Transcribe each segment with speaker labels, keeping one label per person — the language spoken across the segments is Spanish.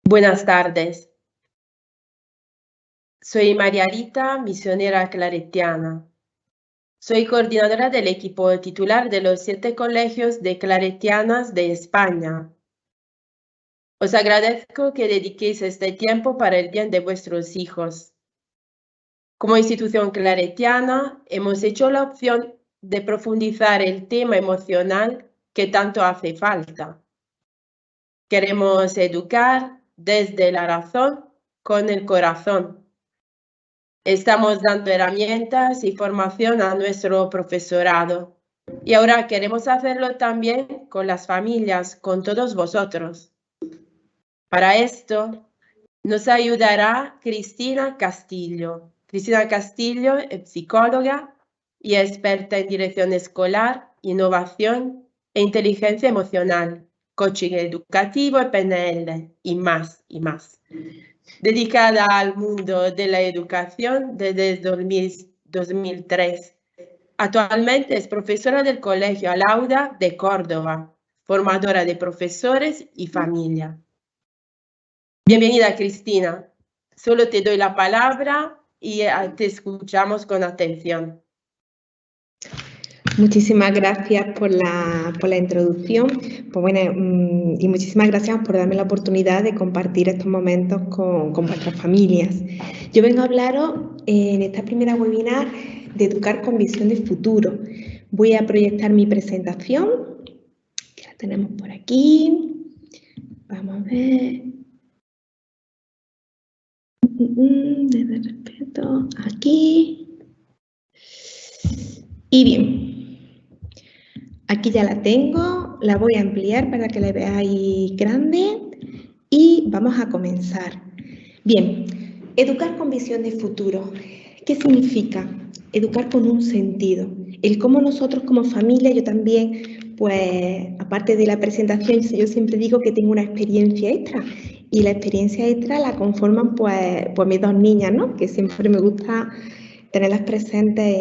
Speaker 1: Buenas tardes. Soy María Rita, misionera claretiana. Soy coordinadora del equipo titular de los 7 colegios de claretianas de España. Os agradezco que dediquéis este tiempo para el bien de vuestros hijos. Como institución claretiana, hemos hecho la opción de profundizar el tema emocional que tanto hace falta. Queremos educar desde la razón con el corazón. Estamos dando herramientas y formación a nuestro profesorado y ahora queremos hacerlo también con las familias, con todos vosotros. Para esto nos ayudará Cristina Castillo. Cristina Castillo es psicóloga y experta en dirección escolar, innovación e inteligencia emocional, coaching educativo y PNL y más y más. Dedicada al mundo de la educación desde 2003. Actualmente es profesora del Colegio Alauda de Córdoba, formadora de profesores y familia. Bienvenida, Cristina. Solo te doy la palabra y te escuchamos con atención.
Speaker 2: Muchísimas gracias por la introducción. Pues bueno, y muchísimas gracias por darme la oportunidad de compartir estos momentos con vuestras familias. Yo vengo a hablaros en esta primera webinar de educar con visión de futuro. Voy a proyectar mi presentación, que la tenemos por aquí. Vamos a ver. Desde respeto, aquí. Y bien, aquí ya la tengo, la voy a ampliar para que la veáis grande y vamos a comenzar. Bien, educar con visión de futuro. ¿Qué significa? Educar con un sentido. El cómo nosotros como familia, yo también, pues, aparte de la presentación, yo siempre digo que tengo una experiencia extra. Y la experiencia extra la conforman, pues mis dos niñas, ¿no? Que siempre me gusta tenerlas presentes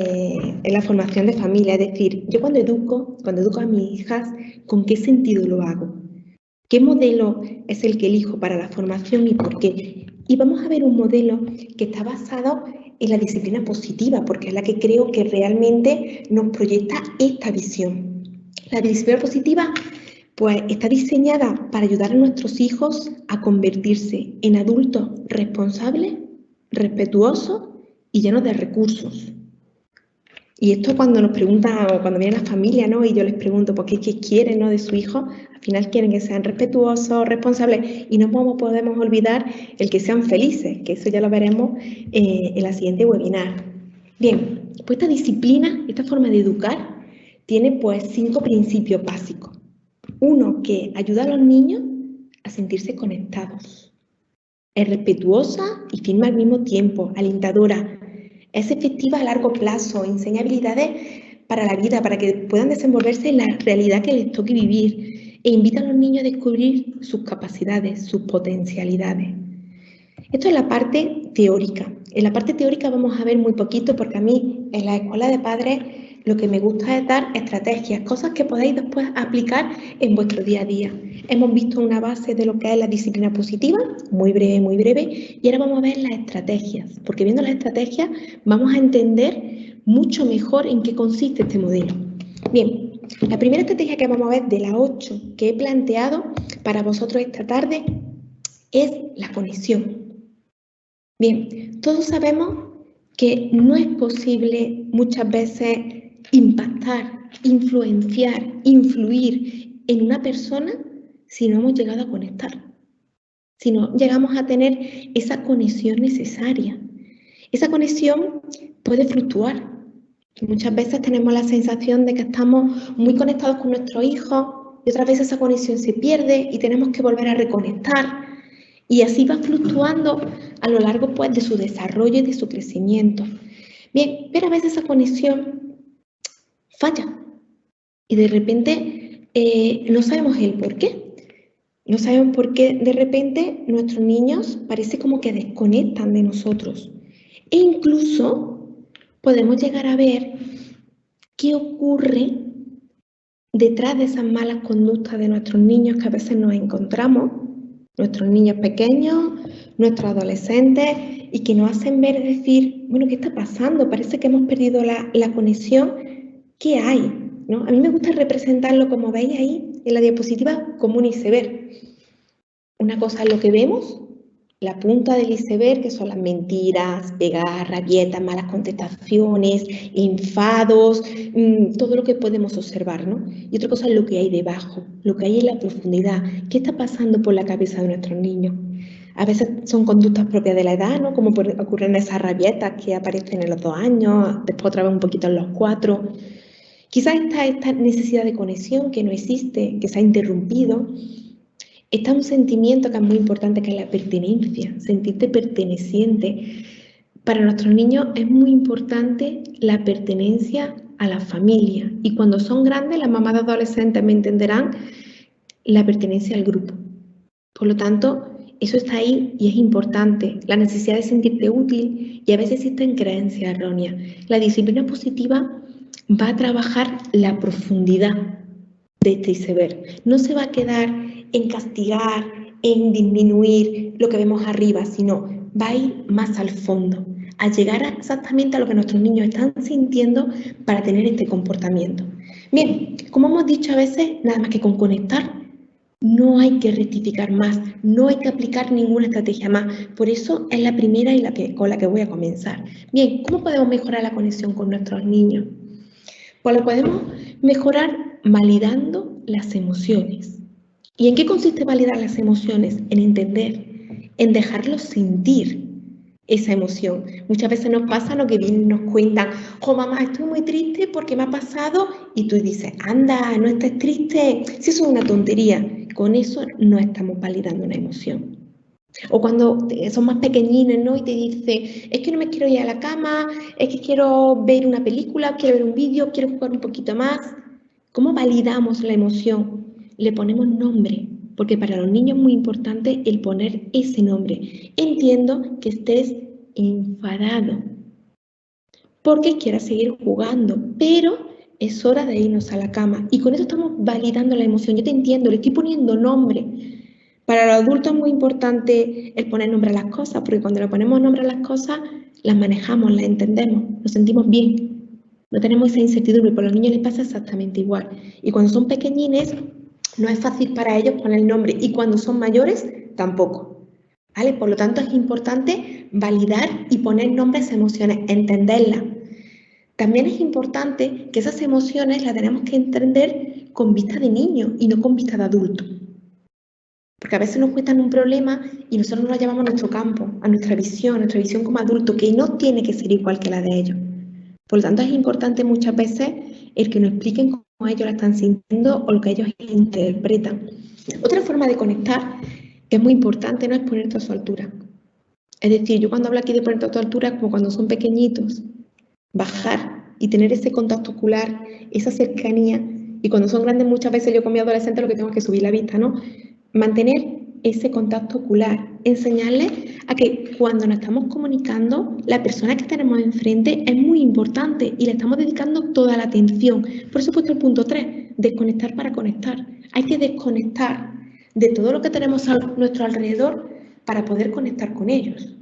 Speaker 2: en la formación de familia. Es decir, yo cuando educo a mis hijas, ¿con qué sentido lo hago? ¿Qué modelo es el que elijo para la formación y por qué? Y vamos a ver un modelo que está basado en la disciplina positiva, porque es la que creo que realmente nos proyecta esta visión. La disciplina positiva, pues, está diseñada para ayudar a nuestros hijos a convertirse en adultos responsables, respetuosos y llenos de recursos. Y esto cuando nos preguntan, o cuando viene la familia, ¿no? Y yo les pregunto, ¿por qué quieren, ¿no? De su hijo? Al final quieren que sean respetuosos, responsables, y no podemos olvidar el que sean felices, que eso ya lo veremos en la siguiente webinar. Bien, pues esta disciplina, esta forma de educar, tiene pues 5 principios básicos. Uno, que ayuda a los niños a sentirse conectados. Es respetuosa y firme al mismo tiempo, alentadora. Es efectiva a largo plazo, enseña habilidades para la vida, para que puedan desenvolverse en la realidad que les toque vivir, e invita a los niños a descubrir sus capacidades, sus potencialidades. Esto es la parte teórica. En la parte teórica vamos a ver muy poquito, porque a mí en la escuela de padres lo que me gusta es dar estrategias, cosas que podáis después aplicar en vuestro día a día. Hemos visto una base de lo que es la disciplina positiva, muy breve, y ahora vamos a ver las estrategias, porque viendo las estrategias vamos a entender mucho mejor en qué consiste este modelo. Bien, la primera estrategia que vamos a ver de las 8 que he planteado para vosotros esta tarde es la conexión. Bien, todos sabemos que no es posible muchas veces impactar, influenciar, influir en una persona si no hemos llegado a conectar, si no llegamos a tener esa conexión necesaria. Esa conexión puede fluctuar. Muchas veces tenemos la sensación de que estamos muy conectados con nuestros hijos y otras veces esa conexión se pierde y tenemos que volver a reconectar. Y así va fluctuando a lo largo, pues, de su desarrollo y de su crecimiento. Bien, pero a veces esa conexión falla y de repente no sabemos el por qué. No sabemos por qué de repente nuestros niños parece como que desconectan de nosotros. E incluso podemos llegar a ver qué ocurre detrás de esas malas conductas de nuestros niños que a veces nos encontramos, nuestros niños pequeños, nuestros adolescentes, y que nos hacen ver, decir, bueno, ¿qué está pasando? Parece que hemos perdido la conexión. ¿Qué hay? ¿No? A mí me gusta representarlo, como veis ahí en la diapositiva, como un iceberg. Una cosa es lo que vemos, la punta del iceberg, que son las mentiras, pegas, rabietas, malas contestaciones, enfados, todo lo que podemos observar, ¿no? Y otra cosa es lo que hay debajo, lo que hay en la profundidad. ¿Qué está pasando por la cabeza de nuestros niños? A veces son conductas propias de la edad, ¿no? Como ocurren esas rabietas que aparecen en los 2 años, después otra vez un poquito en los 4. Quizás esta necesidad de conexión que no existe, que se ha interrumpido. Está un sentimiento que es muy importante, que es la pertenencia, sentirte perteneciente. Para nuestros niños es muy importante la pertenencia a la familia. Y cuando son grandes, las mamás de adolescentes me entenderán, la pertenencia al grupo. Por lo tanto, eso está ahí y es importante. La necesidad de sentirte útil, y a veces existen creencias erróneas. La disciplina positiva va a trabajar la profundidad de este iceberg. No se va a quedar en castigar, en disminuir lo que vemos arriba, sino va a ir más al fondo, a llegar exactamente a lo que nuestros niños están sintiendo para tener este comportamiento. Bien, como hemos dicho a veces, nada más que con conectar, no hay que rectificar más, no hay que aplicar ninguna estrategia más. Por eso es la primera y con la que voy a comenzar. Bien, ¿cómo podemos mejorar la conexión con nuestros niños? Pues lo podemos mejorar validando las emociones. ¿Y en qué consiste validar las emociones? En entender, en dejarlos sentir esa emoción. Muchas veces nos pasa lo que vienen, nos cuentan, oh mamá, estoy muy triste porque me ha pasado, y tú dices, anda, no estés triste, si eso es una tontería. Con eso no estamos validando una emoción. O cuando son más pequeñines, ¿no? Y te dicen, es que no me quiero ir a la cama, es que quiero ver una película, quiero ver un vídeo, quiero jugar un poquito más. ¿Cómo validamos la emoción? Le ponemos nombre, porque para los niños es muy importante el poner ese nombre. Entiendo que estés enfadado porque quieras seguir jugando, pero es hora de irnos a la cama. Y con eso estamos validando la emoción. Yo te entiendo, le estoy poniendo nombre. Para los adultos es muy importante el poner nombre a las cosas, porque cuando le ponemos nombre a las cosas, las manejamos, las entendemos, nos sentimos bien. No tenemos esa incertidumbre, pero a los niños les pasa exactamente igual. Y cuando son pequeñines, no es fácil para ellos poner el nombre. Y cuando son mayores, tampoco. ¿Vale? Por lo tanto, es importante validar y poner nombre a esas emociones, entenderlas. También es importante que esas emociones las tenemos que entender con vista de niño y no con vista de adulto. Porque a veces nos cuentan un problema y nosotros nos lo llevamos a nuestro campo, a nuestra visión como adulto, que no tiene que ser igual que la de ellos. Por lo tanto, es importante muchas veces el que nos expliquen cómo ellos la están sintiendo o lo que ellos interpretan. Otra forma de conectar, que es muy importante, no es ponerte a su altura. Es decir, yo cuando hablo aquí de ponerte a tu altura, es como cuando son pequeñitos, bajar y tener ese contacto ocular, esa cercanía. Y cuando son grandes, muchas veces yo con mi adolescente lo que tengo es que subir la vista, ¿no? Mantener ese contacto ocular, enseñarles a que cuando nos estamos comunicando, la persona que tenemos enfrente es muy importante y le estamos dedicando toda la atención. Por eso he puesto el punto 3, desconectar para conectar. Hay que desconectar de todo lo que tenemos a nuestro alrededor para poder conectar con ellos.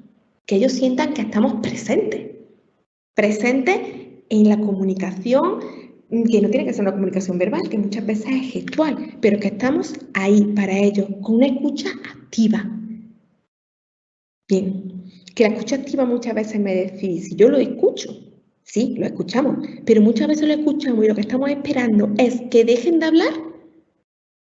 Speaker 2: Que ellos sientan que estamos presentes en la comunicación, que no tiene que ser una comunicación verbal, que muchas veces es gestual, pero que estamos ahí para ellos, con una escucha activa. Bien, que la escucha activa muchas veces me decís, si yo lo escucho, sí, lo escuchamos, pero muchas veces lo escuchamos y lo que estamos esperando es que dejen de hablar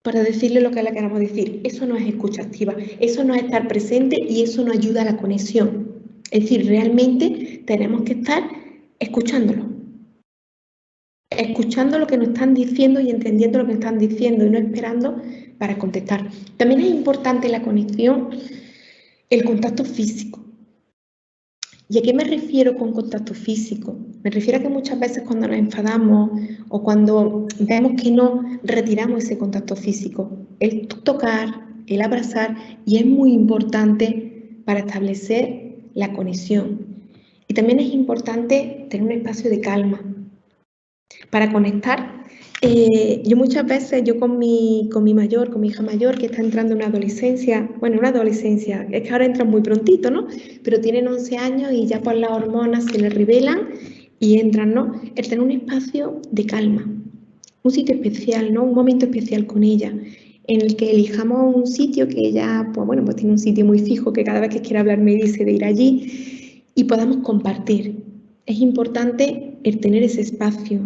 Speaker 2: para decirle lo que le queramos decir. Eso no es escucha activa, eso no es estar presente y eso no ayuda a la conexión. Es decir, realmente tenemos que estar escuchándolo lo que nos están diciendo y entendiendo lo que están diciendo y no esperando para contestar. También es importante la conexión, el contacto físico. ¿Y a qué me refiero con contacto físico? Me refiero a que muchas veces cuando nos enfadamos o cuando vemos que no retiramos ese contacto físico, el tocar, el abrazar, y es muy importante para establecer la conexión. Y también es importante tener un espacio de calma. Para conectar, yo muchas veces, con mi hija mayor, que está entrando en una adolescencia, es que ahora entran muy prontito, ¿no? Pero tienen 11 años y ya pues las hormonas se les revelan y entran, ¿no? El tener un espacio de calma, un sitio especial, ¿no? Un momento especial con ella, en el que elijamos un sitio que ella, pues tiene un sitio muy fijo, que cada vez que quiera hablar me dice de ir allí, y podamos compartir. Es importante el tener ese espacio,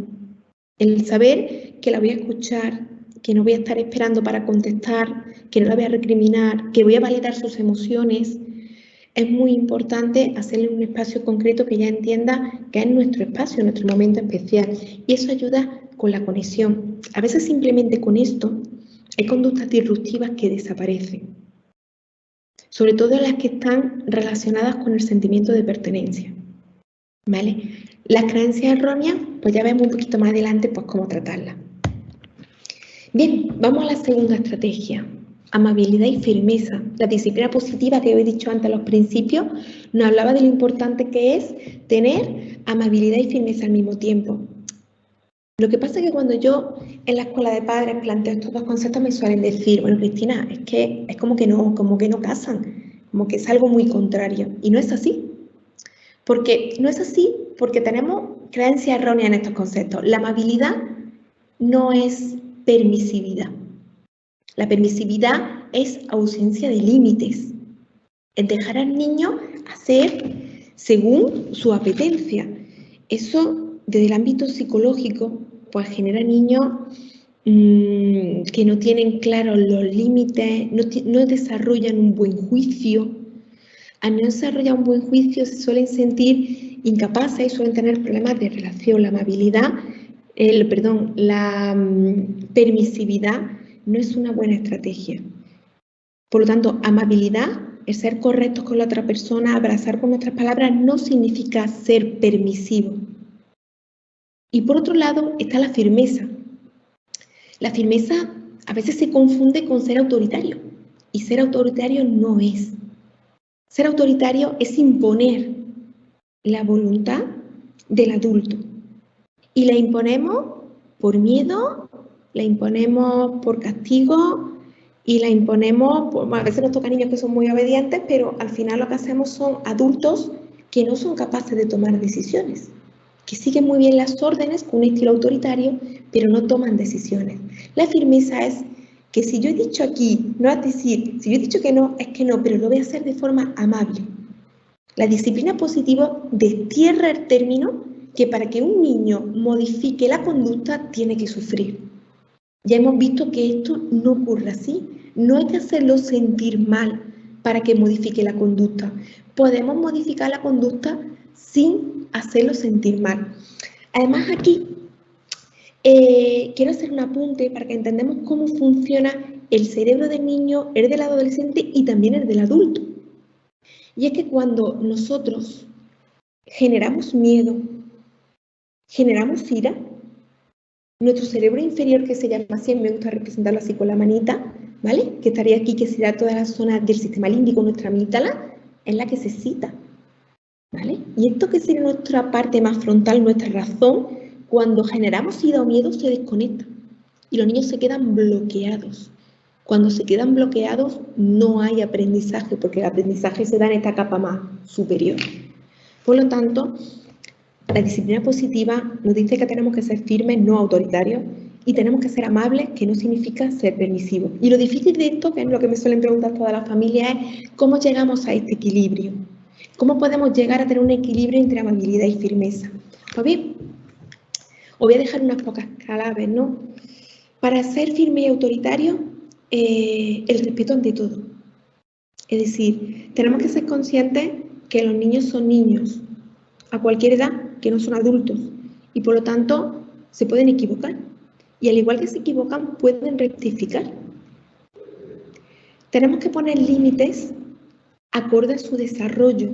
Speaker 2: el saber que la voy a escuchar, que no voy a estar esperando para contestar, que no la voy a recriminar, que voy a validar sus emociones. Es muy importante hacerle un espacio concreto que ella entienda que es nuestro espacio, nuestro momento especial. Y eso ayuda con la conexión. A veces simplemente con esto hay conductas disruptivas que desaparecen. Sobre todo las que están relacionadas con el sentimiento de pertenencia. ¿Vale? Las creencias erróneas, pues ya vemos un poquito más adelante pues cómo tratarlas. Bien, vamos a la segunda estrategia. Amabilidad y firmeza. La disciplina positiva que he dicho antes a los principios nos hablaba de lo importante que es tener amabilidad y firmeza al mismo tiempo. Lo que pasa es que cuando yo en la escuela de padres planteo estos dos conceptos me suelen decir, bueno, Cristina, es que es como que no casan, como que es algo muy contrario. Y no es así. Porque no es así, porque tenemos creencias erróneas en estos conceptos. La amabilidad no es permisividad. La permisividad es ausencia de límites. Es dejar al niño hacer según su apetencia. Eso, desde el ámbito psicológico, pues genera en niños que no tienen claros los límites, no desarrollan un buen juicio. Al no desarrollar un buen juicio se suelen sentir incapaces y suelen tener problemas de relación. La amabilidad, la permisividad no es una buena estrategia. Por lo tanto, amabilidad, el ser correctos con la otra persona, abrazar con nuestras palabras, no significa ser permisivo. Y por otro lado está la firmeza. La firmeza a veces se confunde con ser autoritario, y ser autoritario no es. Ser autoritario es imponer la voluntad del adulto. Y la imponemos por miedo, la imponemos por castigo y la imponemos, a veces nos toca niños que son muy obedientes, pero al final lo que hacemos son adultos que no son capaces de tomar decisiones, que siguen muy bien las órdenes con un estilo autoritario, pero no toman decisiones. La firmeza es que si yo he dicho aquí, no es decir, si yo he dicho que no, es que no, pero lo voy a hacer de forma amable. La disciplina positiva destierra el término que para que un niño modifique la conducta tiene que sufrir. Ya hemos visto que esto no ocurre así. No hay que hacerlo sentir mal para que modifique la conducta. Podemos modificar la conducta sin hacerlo sentir mal. Además, aquí quiero hacer un apunte para que entendamos cómo funciona el cerebro del niño, el del adolescente y también el del adulto. Y es que cuando nosotros generamos miedo, generamos ira, nuestro cerebro inferior, que se llama así, me gusta representarlo así con la manita, ¿vale? Que estaría aquí, que será toda la zona del sistema límbico, nuestra amígdala, es la que se excita, ¿vale? Y esto que sería nuestra parte más frontal, nuestra razón, cuando generamos ira o miedo se desconecta y los niños se quedan bloqueados. Cuando se quedan bloqueados no hay aprendizaje, porque el aprendizaje se da en esta capa más superior. Por lo tanto, la disciplina positiva nos dice que tenemos que ser firmes, no autoritarios, y tenemos que ser amables, que no significa ser permisivos. Y lo difícil de esto, que es lo que me suelen preguntar todas las familias, es cómo llegamos a este equilibrio. ¿Cómo podemos llegar a tener un equilibrio entre amabilidad y firmeza? Pues bien, os voy a dejar unas pocas claves, ¿no? Para ser firme y autoritario, el respeto ante todo. Es decir, tenemos que ser conscientes que los niños son niños a cualquier edad, que no son adultos, y por lo tanto se pueden equivocar. Y al igual que se equivocan, pueden rectificar. Tenemos que poner límites acorde a su desarrollo.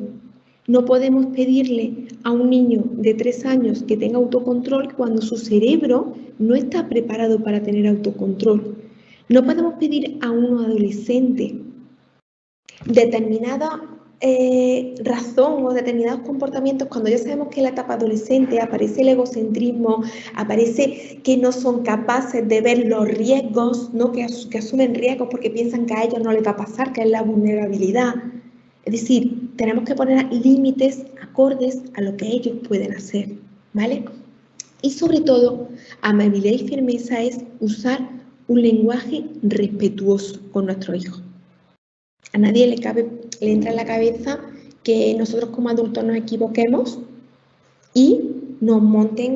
Speaker 2: No podemos pedirle a un niño de 3 años que tenga autocontrol cuando su cerebro no está preparado para tener autocontrol. No podemos pedir a un adolescente determinada razón o determinados comportamientos cuando ya sabemos que en la etapa adolescente aparece el egocentrismo, aparece que no son capaces de ver los riesgos, ¿no? que asumen riesgos porque piensan que a ellos no les va a pasar, que es la vulnerabilidad. Es decir, tenemos que poner límites acordes a lo que ellos pueden hacer, ¿vale? Y sobre todo, amabilidad y firmeza es usar un lenguaje respetuoso con nuestros hijos. A nadie le entra en la cabeza que nosotros como adultos nos equivoquemos y nos monten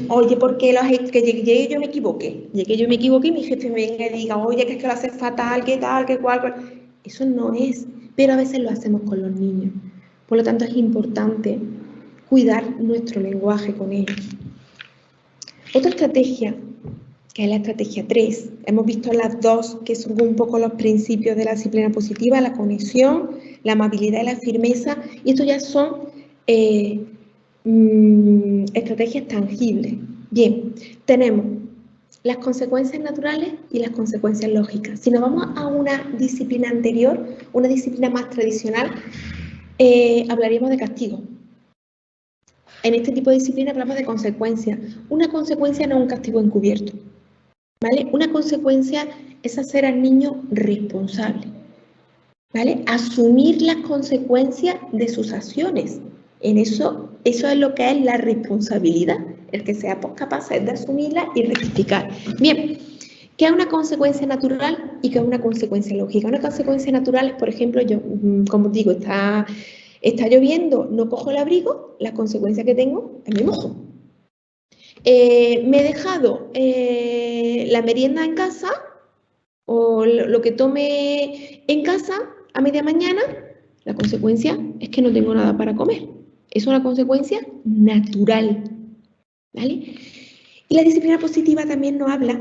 Speaker 2: oye, ¿por qué que llegue yo me equivoqué? Llegué yo me equivoqué y mi jefe me venga y diga, oye, que es que lo haces fatal, que tal, que cual. Eso no es, pero a veces lo hacemos con los niños. Por lo tanto, es importante cuidar nuestro lenguaje con ellos. Otra estrategia, que es la estrategia 3. Hemos visto las dos, que son un poco los principios de la disciplina positiva, la conexión, la amabilidad y la firmeza, y esto ya son estrategias tangibles. Bien, tenemos las consecuencias naturales y las consecuencias lógicas. Si nos vamos a una disciplina anterior, una disciplina más tradicional, hablaríamos de castigo. En este tipo de disciplina hablamos de consecuencias. Una consecuencia no es un castigo encubierto, ¿vale? Una consecuencia es hacer al niño responsable, ¿vale? Asumir las consecuencias de sus acciones. Eso es lo que es la responsabilidad, el que seamos capaces de asumirla y rectificar. Bien, ¿qué es una consecuencia natural y qué es una consecuencia lógica? Una consecuencia natural es, por ejemplo, yo, como digo, está lloviendo, no cojo el abrigo, la consecuencia que tengo es me mojo. Me he dejado la merienda en casa o lo que tome en casa a media mañana, la consecuencia es que no tengo nada para comer. Es una consecuencia natural, ¿vale? Y la disciplina positiva también nos habla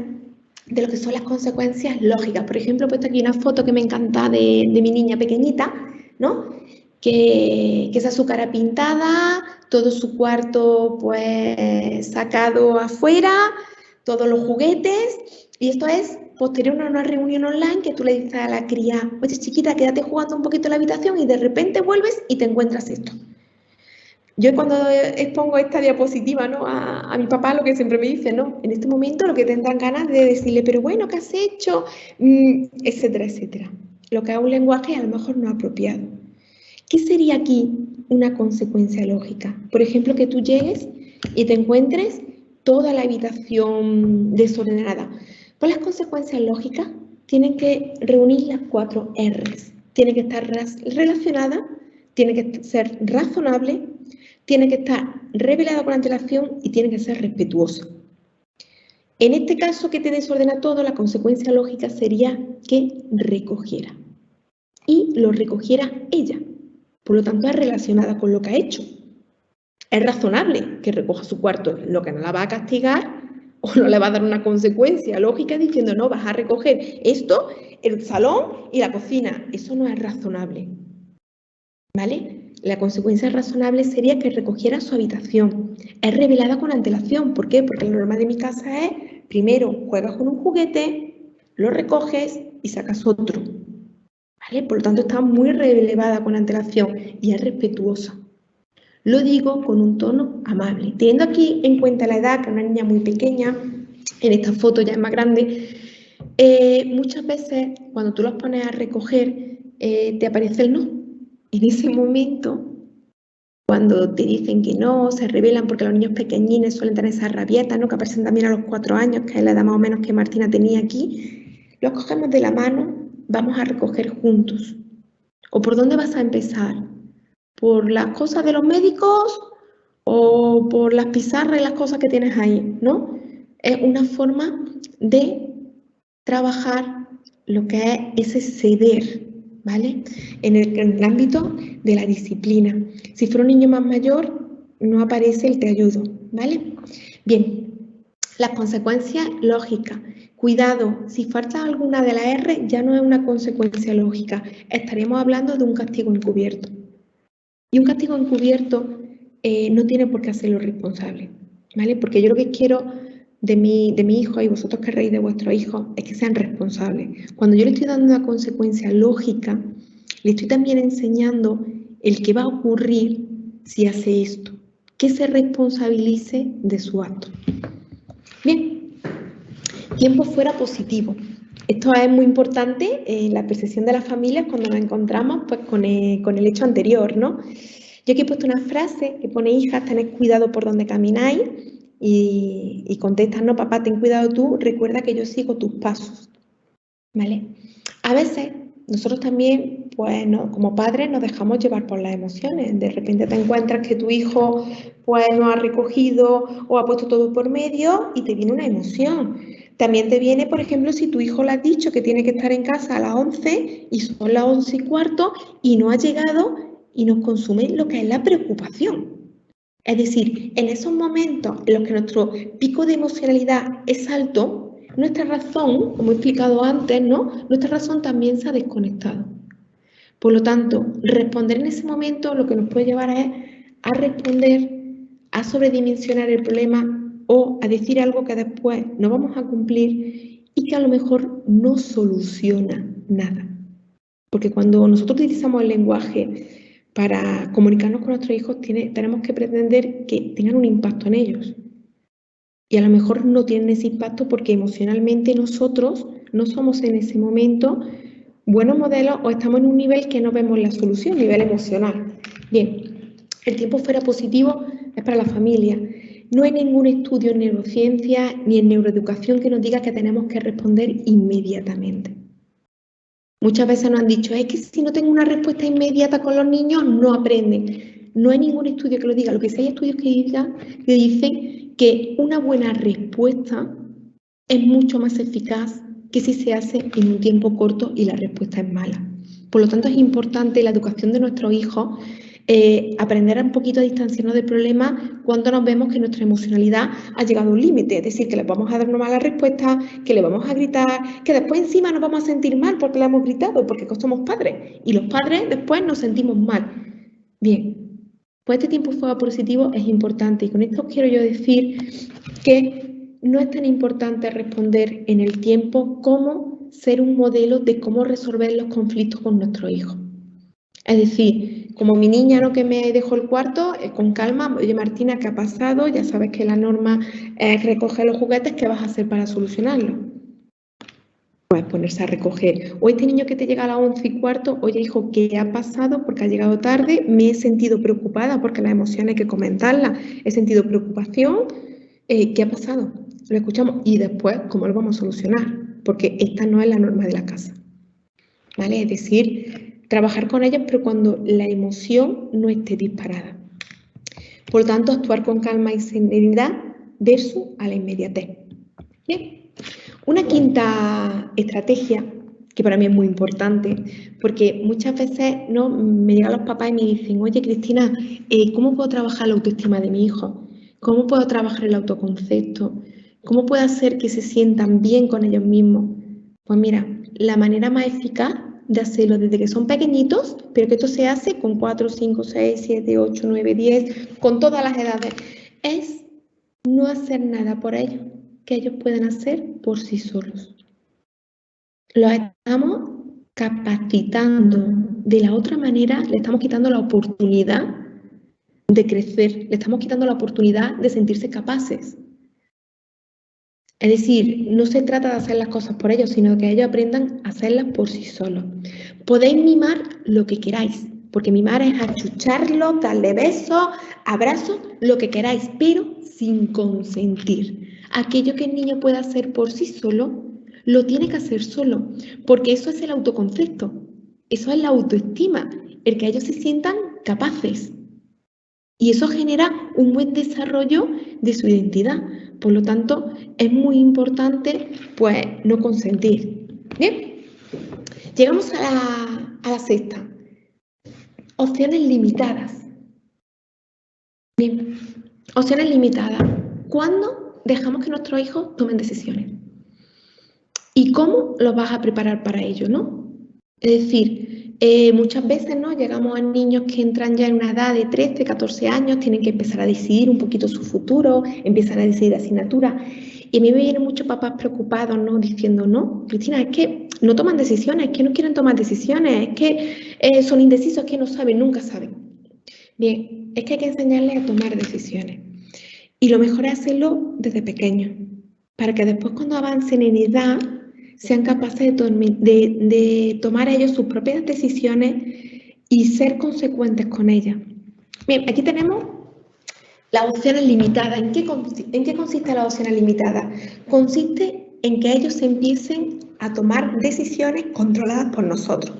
Speaker 2: de lo que son las consecuencias lógicas. Por ejemplo, he puesto aquí una foto que me encanta de mi niña pequeñita, ¿no? Que esa su cara pintada, todo su cuarto pues sacado afuera, todos los juguetes, y esto es posterior a una reunión online que tú le dices a la cría, oye chiquita, quédate jugando un poquito en la habitación y de repente vuelves y te encuentras esto. Yo cuando expongo esta diapositiva, ¿no? a mi papá lo que siempre me dice, ¿no? En este momento lo que tendrán ganas de decirle, pero bueno, ¿qué has hecho? Etcétera, etcétera. Lo que es un lenguaje a lo mejor no apropiado. ¿Qué sería aquí una consecuencia lógica? Por ejemplo, que tú llegues y te encuentres toda la habitación desordenada. Pues las consecuencias lógicas tienen que reunir las 4 R's. Tiene que estar relacionada, tiene que ser razonable, tiene que estar revelada con antelación y tiene que ser respetuoso. En este caso que te desordena todo, la consecuencia lógica sería que recogiera. Y lo recogiera ella. Por lo tanto, es relacionada con lo que ha hecho. Es razonable que recoja su cuarto, lo que no la va a castigar o no le va a dar una consecuencia lógica diciendo no, vas a recoger esto, el salón y la cocina. Eso no es razonable. ¿Vale? La consecuencia razonable sería que recogiera su habitación. Es revelada con antelación. ¿Por qué? Porque la norma de mi casa es, primero juegas con un juguete, lo recoges y sacas otro. ¿Vale? Por lo tanto, está muy relevada con antelación y es respetuosa. Lo digo con un tono amable. Teniendo aquí en cuenta la edad, que es una niña muy pequeña, en esta foto ya es más grande, muchas veces cuando tú los pones a recoger, te aparece el no. En ese momento, cuando te dicen que no, se rebelan porque los niños pequeñines suelen tener esas rabietas, ¿no? Que aparecen también a los 4 años, que es la edad más o menos que Martina tenía aquí, los cogemos de la mano, vamos a recoger juntos. ¿O por dónde vas a empezar? ¿Por las cosas de los médicos o por las pizarras y las cosas que tienes ahí? ¿No? Es una forma de trabajar lo que es ese ceder, ¿vale? En el ámbito de la disciplina. Si fuera un niño más mayor, no aparece el te ayudo, ¿vale? Bien, las consecuencias lógicas. Cuidado, si falta alguna de las R, ya no es una consecuencia lógica. Estaríamos hablando de un castigo encubierto. Y un castigo encubierto no tiene por qué hacerlo responsable, ¿vale? Porque yo lo que quiero de mi hijo y vosotros querréis de vuestros hijos es que sean responsables. Cuando yo le estoy dando una consecuencia lógica, le estoy también enseñando el que va a ocurrir si hace esto, que se responsabilice de su acto. Bien, tiempo fuera positivo. Esto es muy importante en la percepción de las familias cuando nos encontramos pues, con el hecho anterior, ¿no? Yo aquí he puesto una frase que pone, hijas, tened cuidado por donde camináis, y contestan, no, papá, ten cuidado tú, recuerda que yo sigo tus pasos, ¿vale? A veces nosotros también, pues, no, como padres nos dejamos llevar por las emociones. De repente te encuentras que tu hijo, pues, no ha recogido o ha puesto todo por medio y te viene una emoción. También te viene, por ejemplo, si tu hijo le has dicho que tiene que estar en casa a las 11 y son las 11:15 y no ha llegado y nos consume lo que es la preocupación. Es decir, en esos momentos en los que nuestro pico de emocionalidad es alto, nuestra razón, como he explicado antes, ¿no? Nuestra razón también se ha desconectado. Por lo tanto, responder en ese momento lo que nos puede llevar es a responder, a sobredimensionar el problema o a decir algo que después no vamos a cumplir y que a lo mejor no soluciona nada. Porque cuando nosotros utilizamos el lenguaje para comunicarnos con nuestros hijos, tenemos que pretender que tengan un impacto en ellos. Y a lo mejor no tienen ese impacto porque emocionalmente nosotros no somos en ese momento buenos modelos o estamos en un nivel que no vemos la solución, nivel emocional. Bien, el tiempo fuera positivo es para la familia. No hay ningún estudio en neurociencia ni en neuroeducación que nos diga que tenemos que responder inmediatamente. Muchas veces nos han dicho, es que si no tengo una respuesta inmediata con los niños, no aprenden. No hay ningún estudio que lo diga. Lo que sí hay estudios que dicen que una buena respuesta es mucho más eficaz que si se hace en un tiempo corto y la respuesta es mala. Por lo tanto, es importante la educación de nuestros hijos, aprender un poquito a distanciarnos del problema cuando nos vemos que nuestra emocionalidad ha llegado a un límite. Es decir, que le vamos a dar una mala respuesta, que le vamos a gritar, que después encima nos vamos a sentir mal porque le hemos gritado, porque somos padres. Y los padres después nos sentimos mal. Bien, pues este tiempo fuera positivo es importante. Y con esto quiero yo decir que no es tan importante responder en el tiempo como ser un modelo de cómo resolver los conflictos con nuestros hijos. Es decir, como mi niña, ¿no?, que me dejó el cuarto, con calma, oye Martina, ¿qué ha pasado? Ya sabes que la norma es recoger los juguetes, ¿qué vas a hacer para solucionarlo? Pues ponerse a recoger. O este niño que te llega a las 11:15, oye hijo, ¿qué ha pasado? Porque ha llegado tarde, me he sentido preocupada porque las emociones hay que comentarlas, he sentido preocupación, ¿qué ha pasado? Lo escuchamos y después, ¿cómo lo vamos a solucionar? Porque esta no es la norma de la casa, ¿vale? Es decir, trabajar con ellos, pero cuando la emoción no esté disparada. Por lo tanto, actuar con calma y serenidad versus a la inmediatez. Bien. Una quinta estrategia, que para mí es muy importante, porque muchas veces, ¿no?, me llegan los papás y me dicen, oye Cristina, ¿cómo puedo trabajar la autoestima de mi hijo? ¿Cómo puedo trabajar el autoconcepto? ¿Cómo puedo hacer que se sientan bien con ellos mismos? Pues mira, la manera más eficaz de hacerlo desde que son pequeñitos, pero que esto se hace con 4, 5, 6, 7, 8, 9, 10, con todas las edades, es no hacer nada por ellos que ellos pueden hacer por sí solos. Los estamos capacitando. De la otra manera, le estamos quitando la oportunidad de crecer, le estamos quitando la oportunidad de sentirse capaces. Es decir, no se trata de hacer las cosas por ellos, sino que ellos aprendan a hacerlas por sí solos. Podéis mimar lo que queráis, porque mimar es achucharlo, darle besos, abrazos, lo que queráis, pero sin consentir. Aquello que el niño pueda hacer por sí solo, lo tiene que hacer solo, porque eso es el autoconcepto, eso es la autoestima, el que ellos se sientan capaces. Y eso genera un buen desarrollo de su identidad. Por lo tanto, es muy importante, pues, no consentir. Bien, llegamos a la sexta. Opciones limitadas. Bien, opciones limitadas. ¿Cuándo dejamos que nuestros hijos tomen decisiones? ¿Y cómo los vas a preparar para ello, no? Es decir, muchas veces, ¿no?, llegamos a niños que entran ya en una edad de 13, 14 años, tienen que empezar a decidir un poquito su futuro, empiezan a decidir asignaturas. Y a mí me vienen muchos papás preocupados, ¿no?, diciendo, no, Cristina, es que no toman decisiones, es que no quieren tomar decisiones, es que son indecisos, es que no saben, nunca saben. Bien, es que hay que enseñarles a tomar decisiones. Y lo mejor es hacerlo desde pequeños, para que después cuando avancen en edad sean capaces de tomar ellos sus propias decisiones y ser consecuentes con ellas. Bien, aquí tenemos las opciones limitadas. ¿En qué consiste las opciones limitadas? Consiste en que ellos empiecen a tomar decisiones controladas por nosotros.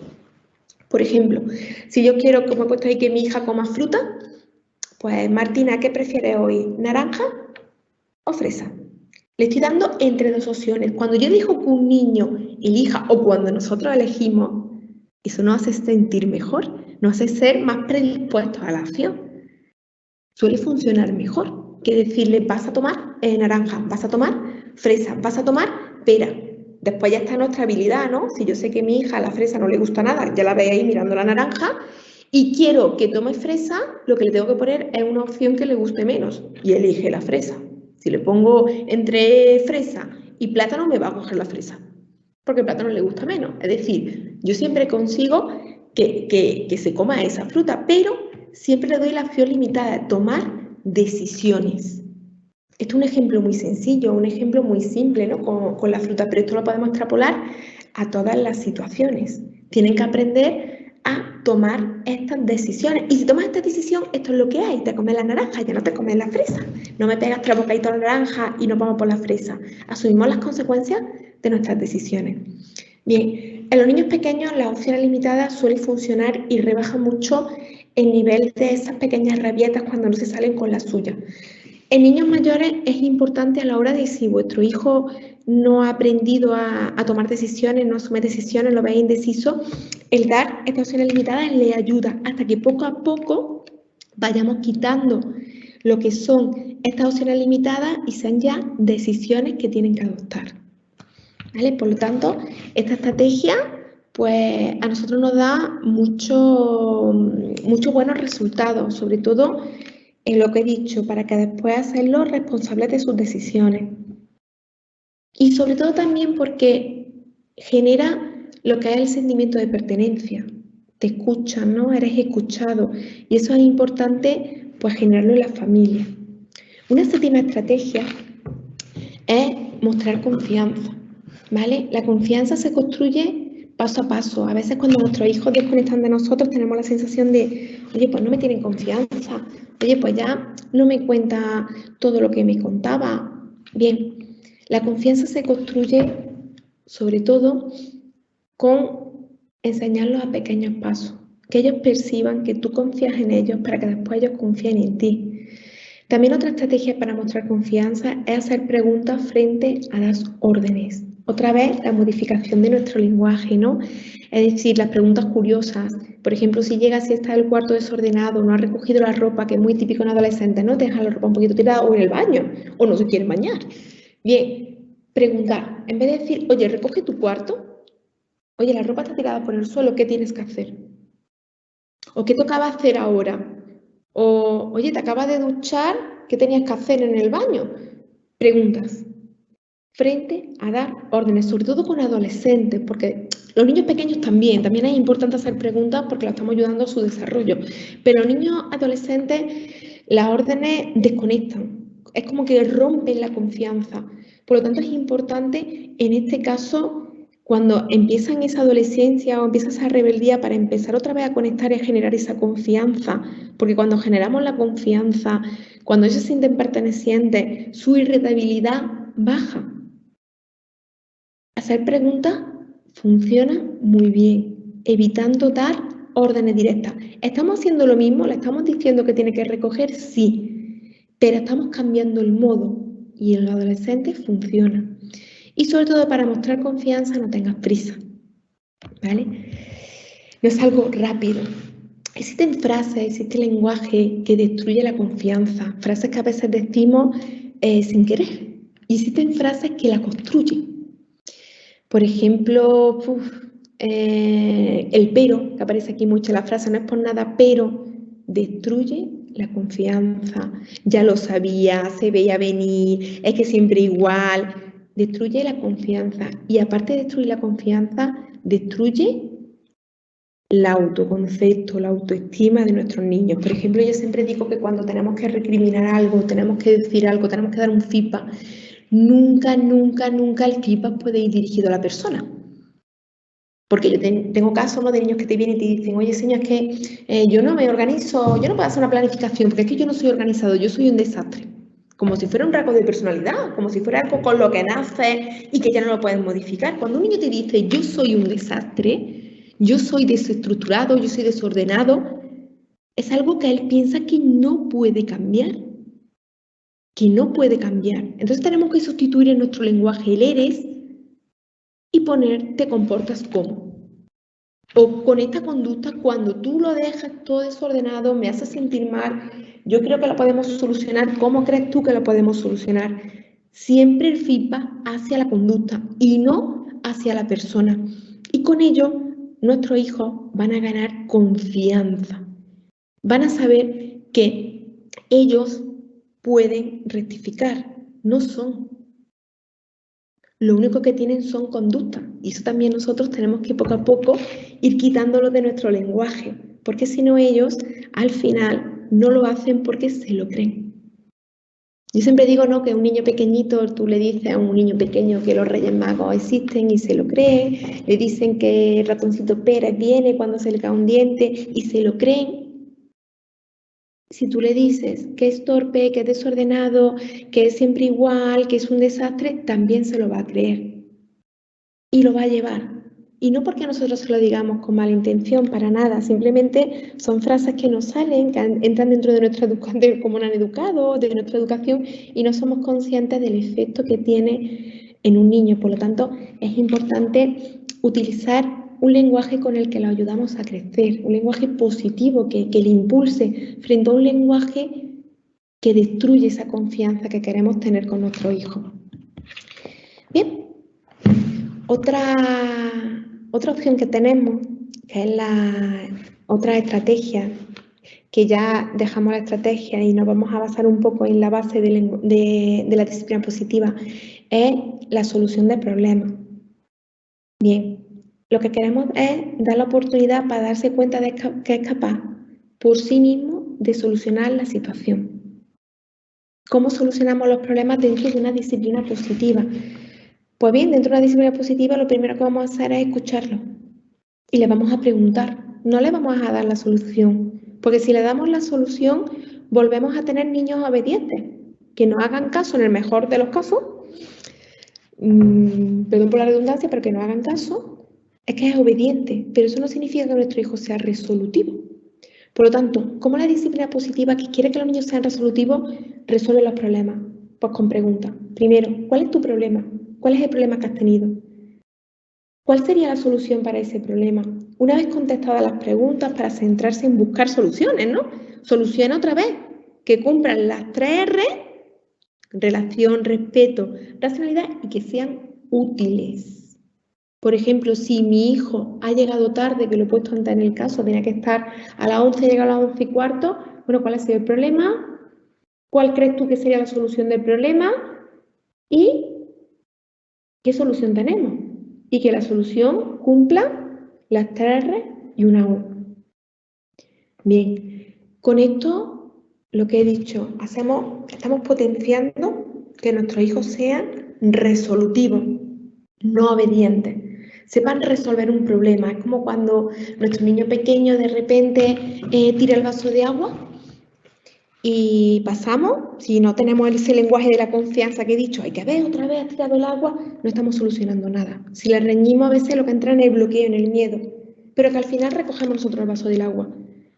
Speaker 2: Por ejemplo, si yo quiero, como he puesto ahí, que mi hija coma fruta, pues Martina, ¿qué prefiere hoy? ¿Naranja o fresa? Le estoy dando entre dos opciones. Cuando yo digo que un niño elija o cuando nosotros elegimos, eso nos hace sentir mejor, nos hace ser más predispuestos a la acción. Suele funcionar mejor que decirle, vas a tomar naranja, vas a tomar fresa, vas a tomar pera. Después ya está nuestra habilidad, ¿no? Si yo sé que a mi hija la fresa no le gusta nada, ya la veis ahí mirando la naranja, y quiero que tome fresa, lo que le tengo que poner es una opción que le guste menos, y elige la fresa. Si le pongo entre fresa y plátano, me va a coger la fresa, porque el plátano le gusta menos. Es decir, yo siempre consigo que se coma esa fruta, pero siempre le doy la opción limitada de tomar decisiones. Esto es un ejemplo muy sencillo, un ejemplo muy simple, ¿no?, con la fruta, pero esto lo podemos extrapolar a todas las situaciones. Tienen que aprender a tomar estas decisiones. Y si tomas esta decisión, esto es lo que hay, te comes la naranja, ya no te comes la fresa. No me pegas 3 bocaditos de naranja y nos vamos por la fresa. Asumimos las consecuencias de nuestras decisiones. Bien, en los niños pequeños las opciones limitadas suelen funcionar y rebajan mucho el nivel de esas pequeñas rabietas cuando no se salen con la suya. En niños mayores es importante a la hora de si vuestro hijo no ha aprendido a tomar decisiones, no asume decisiones, lo veis indeciso, el dar estas opciones limitadas le ayuda hasta que poco a poco vayamos quitando lo que son estas opciones limitadas y sean ya decisiones que tienen que adoptar. ¿Vale? Por lo tanto, esta estrategia pues a nosotros nos da muchos buenos resultados, sobre todo en lo que he dicho, para que después hacerlos responsables de sus decisiones. Y sobre todo también porque genera lo que es el sentimiento de pertenencia. Te escuchan, ¿no? Eres escuchado. Y eso es importante, pues, generarlo en la familia. Una séptima estrategia es mostrar confianza, ¿vale? La confianza se construye paso a paso. A veces cuando nuestros hijos desconectan de nosotros tenemos la sensación de, oye, pues no me tienen confianza. Oye, pues ya no me cuenta todo lo que me contaba. Bien, la confianza se construye sobre todo con enseñarlos a pequeños pasos, que ellos perciban que tú confías en ellos para que después ellos confíen en ti. También otra estrategia para mostrar confianza es hacer preguntas frente a las órdenes. Otra vez, la modificación de nuestro lenguaje, ¿no? Es decir, las preguntas curiosas. Por ejemplo, si llegas y está el cuarto desordenado, no has recogido la ropa, que es muy típico en adolescentes, ¿no? Te dejan la ropa un poquito tirada o en el baño, o no se quieren bañar. Bien, preguntar. En vez de decir, oye, recoge tu cuarto, oye, la ropa está tirada por el suelo, ¿qué tienes que hacer? ¿O qué tocaba hacer ahora? O, oye, te acabas de duchar, ¿qué tenías que hacer en el baño? Preguntas. Frente a dar órdenes, sobre todo con adolescentes, porque los niños pequeños también es importante hacer preguntas porque lo estamos ayudando a su desarrollo. Pero los niños adolescentes, las órdenes desconectan. Es como que rompen la confianza. Por lo tanto, es importante en este caso cuando empiezan esa adolescencia o empieza esa rebeldía para empezar otra vez a conectar y a generar esa confianza, porque cuando generamos la confianza, cuando ellos se sienten pertenecientes, su irritabilidad baja. Hacer preguntas funciona muy bien, evitando dar órdenes directas. ¿Estamos haciendo lo mismo? ¿Le estamos diciendo que tiene que recoger? Sí, pero estamos cambiando el modo y en los adolescentes funciona. Y sobre todo para mostrar confianza no tengas prisa, ¿vale? No es algo rápido. Existen frases, existe lenguaje que destruye la confianza, frases que a veces decimos sin querer. Y existen frases que la construyen. Por ejemplo, el pero, que aparece aquí mucho en la frase, no es por nada, pero destruye la confianza. Ya lo sabía, se veía venir, es que siempre igual. Destruye la confianza. Y aparte de destruir la confianza, destruye el autoconcepto, la autoestima de nuestros niños. Por ejemplo, yo siempre digo que cuando tenemos que recriminar algo, tenemos que decir algo, tenemos que dar un feedback, nunca el feedback puede ir dirigido a la persona. Porque yo tengo casos, ¿no?, de niños que te vienen y te dicen, oye, señor, es que yo no me organizo, yo no puedo hacer una planificación, porque es que yo no soy organizado, yo soy un desastre. Como si fuera un rasgo de personalidad, como si fuera algo con lo que nace y que ya no lo puedes modificar. Cuando un niño te dice, yo soy un desastre, yo soy desestructurado, yo soy desordenado, es algo que él piensa que no puede cambiar. Que no puede cambiar. Entonces tenemos que sustituir en nuestro lenguaje el eres y poner te comportas como. O con esta conducta, cuando tú lo dejas todo desordenado, me hace sentir mal, yo creo que lo podemos solucionar. ¿Cómo crees tú que lo podemos solucionar? Siempre el feedback hacia la conducta y no hacia la persona. Y con ello, nuestros hijos van a ganar confianza. Van a saber que ellos pueden rectificar, no son. Lo único que tienen son conductas. Y eso también nosotros tenemos que poco a poco ir quitándolo de nuestro lenguaje. Porque si no, ellos al final no lo hacen porque se lo creen. Yo siempre digo, ¿no?, que un niño pequeñito, tú le dices a un niño pequeño que los Reyes Magos existen y se lo cree. Le dicen que el ratoncito Pérez viene cuando se le cae un diente y se lo creen. Si tú le dices que es torpe, que es desordenado, que es siempre igual, que es un desastre, también se lo va a creer. Y lo va a llevar. Y no porque nosotros se lo digamos con mala intención, para nada. Simplemente son frases que nos salen, que entran dentro de nuestra educación, como han educado, de nuestra educación, y no somos conscientes del efecto que tiene en un niño. Por lo tanto, es importante utilizar un lenguaje con el que lo ayudamos a crecer, un lenguaje positivo que le impulse frente a un lenguaje que destruye esa confianza que queremos tener con nuestro hijo. Bien, otra opción que tenemos, que es la otra estrategia, que ya dejamos la estrategia y nos vamos a basar un poco en la base de la disciplina positiva, es la solución de problemas. Bien, lo que queremos es dar la oportunidad para darse cuenta de que es capaz por sí mismo de solucionar la situación. ¿Cómo solucionamos los problemas dentro de una disciplina positiva? Pues bien, dentro de una disciplina positiva lo primero que vamos a hacer es escucharlo y le vamos a preguntar, no le vamos a dar la solución, porque si le damos la solución volvemos a tener niños obedientes, que no hagan caso en el mejor de los casos, perdón por la redundancia, pero que no hagan caso, es que es obediente, pero eso no significa que nuestro hijo sea resolutivo. Por lo tanto, ¿cómo la disciplina positiva que quiere que los niños sean resolutivos resuelve los problemas? Pues con preguntas. Primero, ¿cuál es tu problema? ¿Cuál es el problema que has tenido? ¿Cuál sería la solución para ese problema? Una vez contestadas las preguntas, para centrarse en buscar soluciones, ¿no? Soluciona otra vez, que cumplan las 3 R, relación, respeto, racionalidad y que sean útiles. Por ejemplo, si mi hijo ha llegado tarde, que lo he puesto antes en el caso, tenía que estar a las 11, llega a las 11:15, bueno, ¿cuál ha sido el problema? ¿Cuál crees tú que sería la solución del problema? ¿Y qué solución tenemos? Y que la solución cumpla las 3 R y una U. Bien, con esto, lo que he dicho, estamos potenciando que nuestros hijos sean resolutivos, no obedientes. Sepan resolver un problema. Es como cuando nuestro niño pequeño de repente tira el vaso de agua y pasamos, si no tenemos ese lenguaje de la confianza que he dicho, hay que ver, otra vez ha tirado el agua, no estamos solucionando nada. Si le reñimos a veces lo que entra en el bloqueo, en el miedo, pero que al final recogemos nosotros el vaso del agua.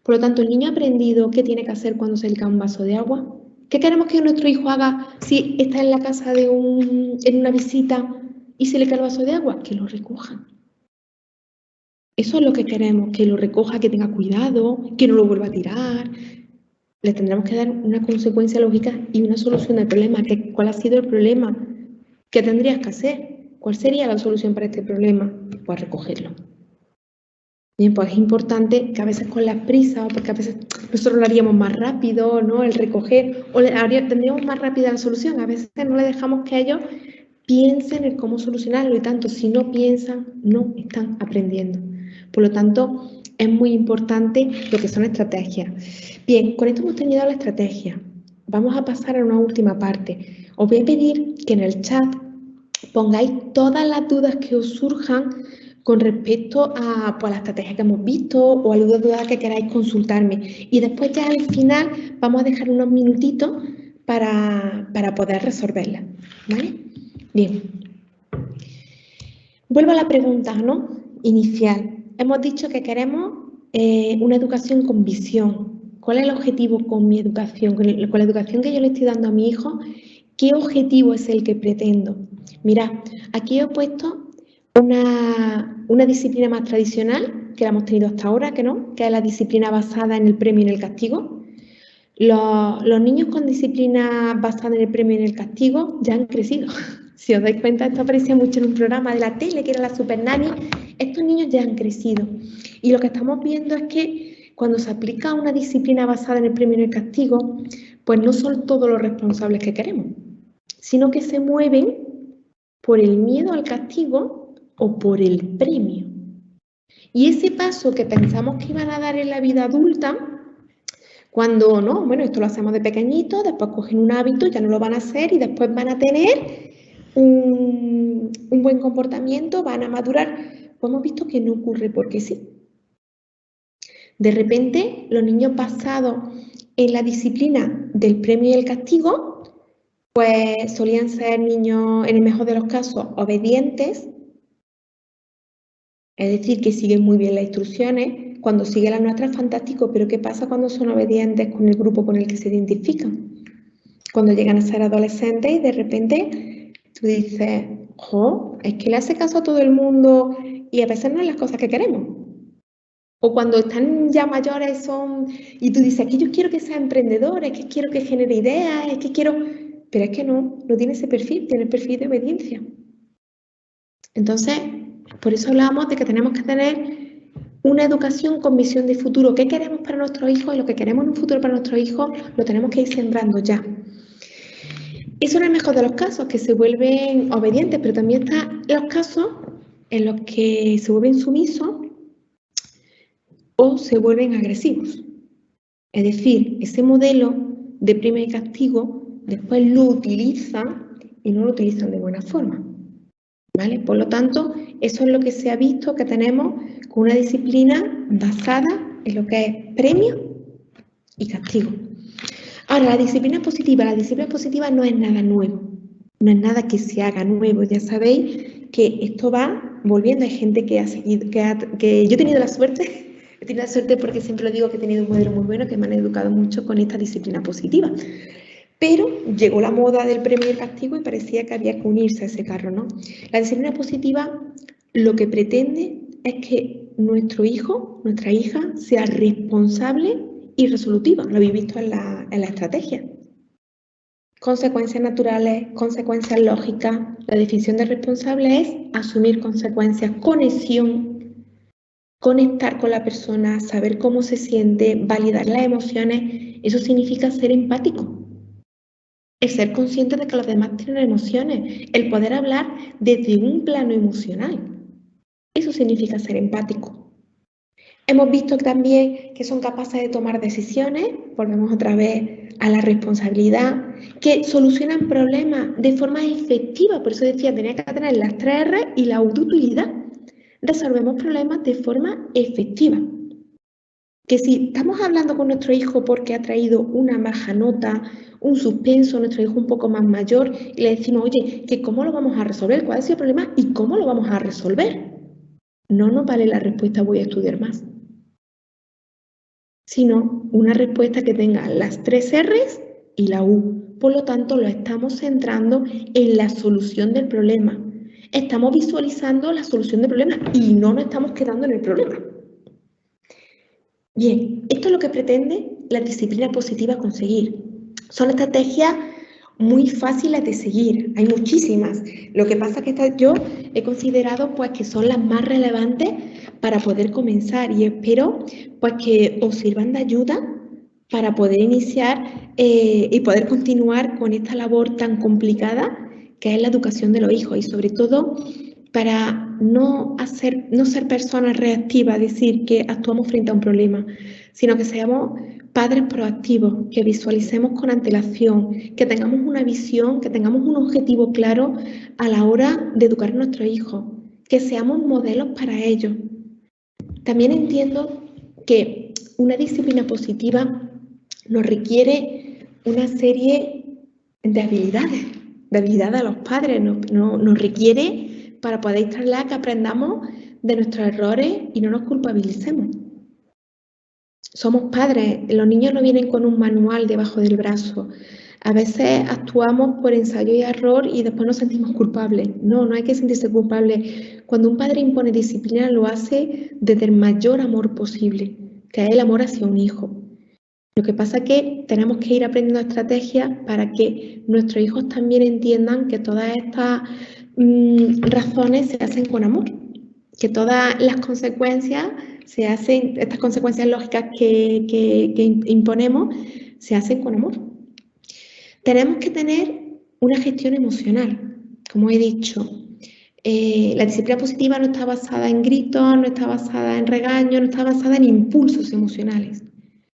Speaker 2: Por lo tanto, el niño ha aprendido qué tiene que hacer cuando se le cae un vaso de agua. ¿Qué queremos que nuestro hijo haga si está en la casa en una visita y se le cae el vaso de agua? Que lo recoja. Eso es lo que queremos, que lo recoja, que tenga cuidado, que no lo vuelva a tirar. Le tendremos que dar una consecuencia lógica y una solución del problema. ¿Cuál ha sido el problema? ¿Qué tendrías que hacer? ¿Cuál sería la solución para este problema? Pues recogerlo. Bien, pues es importante que a veces con las prisas, porque a veces nosotros lo haríamos más rápido, ¿no? El recoger, o tendríamos más rápida la solución. A veces no le dejamos que ellos piensen en cómo solucionarlo y tanto, si no piensan, no están aprendiendo. Por lo tanto, es muy importante lo que son estrategias. Bien, con esto hemos terminado la estrategia. Vamos a pasar a una última parte. Os voy a pedir que en el chat pongáis todas las dudas que os surjan con respecto a pues, la estrategia que hemos visto o alguna duda que queráis consultarme. Y después ya al final vamos a dejar unos minutitos para poder resolverla. ¿Vale? Bien. Vuelvo a la pregunta, ¿no? Inicial. Hemos dicho que queremos una educación con visión. ¿Cuál es el objetivo con mi educación? Con la educación que yo le estoy dando a mi hijo, ¿qué objetivo es el que pretendo? Mirad, aquí he puesto una disciplina más tradicional, que la hemos tenido hasta ahora, que es la disciplina basada en el premio y en el castigo. Los niños con disciplina basada en el premio y en el castigo ya han crecido. Si os dais cuenta, esto aparecía mucho en un programa de la tele, que era la Super Nanny. Estos niños ya han crecido. Y lo que estamos viendo es que cuando se aplica una disciplina basada en el premio y en el castigo, pues no son todos los responsables que queremos, sino que se mueven por el miedo al castigo o por el premio. Y ese paso que pensamos que iban a dar en la vida adulta, cuando no, bueno, esto lo hacemos de pequeñito, después cogen un hábito, ya no lo van a hacer y después van a tener un buen comportamiento, van a madurar. Pues hemos visto que no ocurre porque sí. De repente, los niños basados en la disciplina del premio y el castigo, pues solían ser niños, en el mejor de los casos, obedientes, Es decir, que siguen muy bien las instrucciones, cuando siguen las nuestras, fantástico, pero ¿qué pasa cuando son obedientes con el grupo con el que se identifican? Cuando llegan a ser adolescentes y de repente tú dices, jo, es que le hace caso a todo el mundo y a veces no es las cosas que queremos. O cuando están ya mayores y tú dices, que yo quiero que sea emprendedor, es que quiero que genere ideas, es que quiero... Pero es que no tiene ese perfil, tiene el perfil de obediencia. Entonces, por eso hablamos de que tenemos que tener una educación con visión de futuro. ¿Qué queremos para nuestros hijos? Y lo que queremos en un futuro para nuestros hijos lo tenemos que ir sembrando ya. Eso no es el mejor de los casos, que se vuelven obedientes, pero también están los casos en los que se vuelven sumisos o se vuelven agresivos. Es decir, ese modelo de premio y castigo después lo utilizan y no lo utilizan de buena forma. ¿Vale? Por lo tanto, eso es lo que se ha visto que tenemos con una disciplina basada en lo que es premio y castigo. Ahora, la disciplina positiva no es nada nuevo, no es nada que se haga nuevo. Ya sabéis que esto va volviendo. Hay gente que ha seguido, que yo he tenido la suerte porque siempre lo digo, que he tenido un modelo muy bueno, que me han educado mucho con esta disciplina positiva. Pero llegó la moda del premio y el castigo y parecía que había que unirse a ese carro, ¿no? La disciplina positiva lo que pretende es que nuestro hijo, nuestra hija, sea responsable y resolutiva. Lo habéis visto en la estrategia. Consecuencias naturales, consecuencias lógicas. La definición de responsable es asumir consecuencias, conexión, conectar con la persona, saber cómo se siente, validar las emociones. Eso significa ser empático. El ser consciente de que los demás tienen emociones, el poder hablar desde un plano emocional. Eso significa ser empático. Hemos visto también que son capaces de tomar decisiones, volvemos otra vez a la responsabilidad, que solucionan problemas de forma efectiva, por eso decía, tenía que tener las 3 R y la autoutilidad. Resolvemos problemas de forma efectiva. Que si estamos hablando con nuestro hijo porque ha traído una baja nota, un suspenso, nuestro hijo un poco más mayor, y le decimos, oye, que ¿cómo lo vamos a resolver? ¿Cuál es el problema? ¿Y cómo lo vamos a resolver? No nos vale la respuesta voy a estudiar más, sino una respuesta que tenga las 3 R's y la U. Por lo tanto, lo estamos centrando en la solución del problema. Estamos visualizando la solución del problema y no nos estamos quedando en el problema. Bien, esto es lo que pretende la disciplina positiva conseguir. Son estrategias muy fáciles de seguir, hay muchísimas. Lo que pasa es que yo he considerado pues, que son las más relevantes para poder comenzar y espero pues, que os sirvan de ayuda para poder iniciar y poder continuar con esta labor tan complicada que es la educación de los hijos y sobre todo para no ser personas reactivas, es decir, que actuamos frente a un problema, sino que seamos padres proactivos, que visualicemos con antelación, que tengamos una visión, que tengamos un objetivo claro a la hora de educar a nuestros hijos, que seamos modelos para ellos. También entiendo que una disciplina positiva nos requiere una serie de habilidades a los padres, nos requiere para poder instalar que aprendamos de nuestros errores y no nos culpabilicemos. Somos padres, los niños no vienen con un manual debajo del brazo. A veces actuamos por ensayo y error y después nos sentimos culpables. No hay que sentirse culpable. Cuando un padre impone disciplina lo hace desde el mayor amor posible, que es el amor hacia un hijo. Lo que pasa es que tenemos que ir aprendiendo estrategias para que nuestros hijos también entiendan que todas estas razones se hacen con amor, que todas las consecuencias se hacen, estas consecuencias lógicas que imponemos, se hacen con amor. Tenemos que tener una gestión emocional, como he dicho. La disciplina positiva no está basada en gritos, no está basada en regaños, no está basada en impulsos emocionales.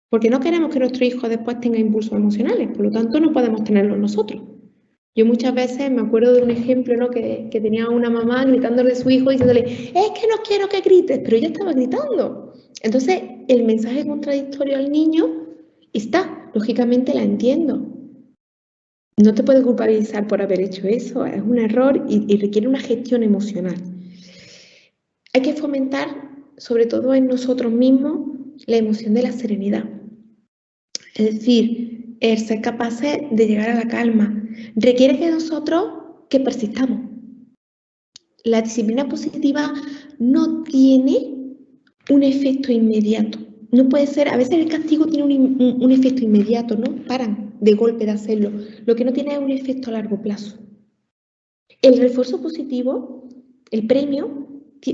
Speaker 2: Porque no queremos que nuestro hijo después tenga impulsos emocionales, por lo tanto no podemos tenerlos nosotros. Yo muchas veces me acuerdo de un ejemplo, ¿no? que tenía una mamá gritándole a su hijo diciéndole, es que no quiero que grites, pero ella estaba gritando. Entonces el mensaje contradictorio al niño está, lógicamente la entiendo. No te puedes culpabilizar por haber hecho eso, es un error y requiere una gestión emocional. Hay que fomentar, sobre todo en nosotros mismos, la emoción de la serenidad. Es decir, el ser capaces de llegar a la calma. Requiere de nosotros que persistamos. La disciplina positiva no tiene un efecto inmediato. No puede ser, a veces el castigo tiene un efecto inmediato, ¿no? Paran de golpe de hacerlo. Lo que no tiene es un efecto a largo plazo. El refuerzo positivo, el premio,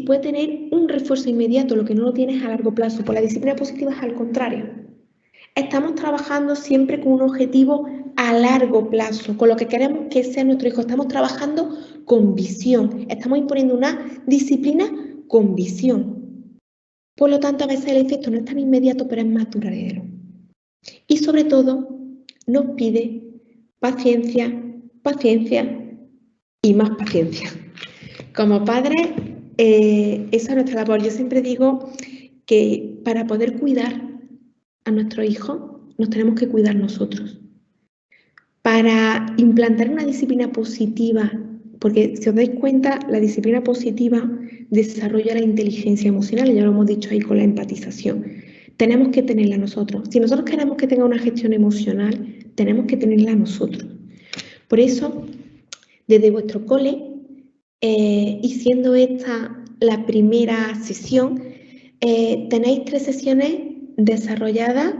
Speaker 2: puede tener un refuerzo inmediato, lo que no lo tiene es a largo plazo. Por la disciplina positiva es al contrario. Estamos trabajando siempre con un objetivo a largo plazo, con lo que queremos que sea nuestro hijo. Estamos trabajando con visión. Estamos imponiendo una disciplina con visión. Por lo tanto, a veces el efecto no es tan inmediato, pero es más duradero. Y sobre todo, nos pide paciencia, paciencia y más paciencia. Como padres, esa es nuestra labor. Yo siempre digo que para poder cuidar a nuestros hijos, nos tenemos que cuidar nosotros. Para implantar una disciplina positiva, porque si os dais cuenta, la disciplina positiva desarrolla la inteligencia emocional, ya lo hemos dicho ahí con la empatización. Tenemos que tenerla nosotros. Si nosotros queremos que tenga una gestión emocional, tenemos que tenerla nosotros. Por eso, desde vuestro cole, y siendo esta la primera sesión, tenéis 3 sesiones desarrolladas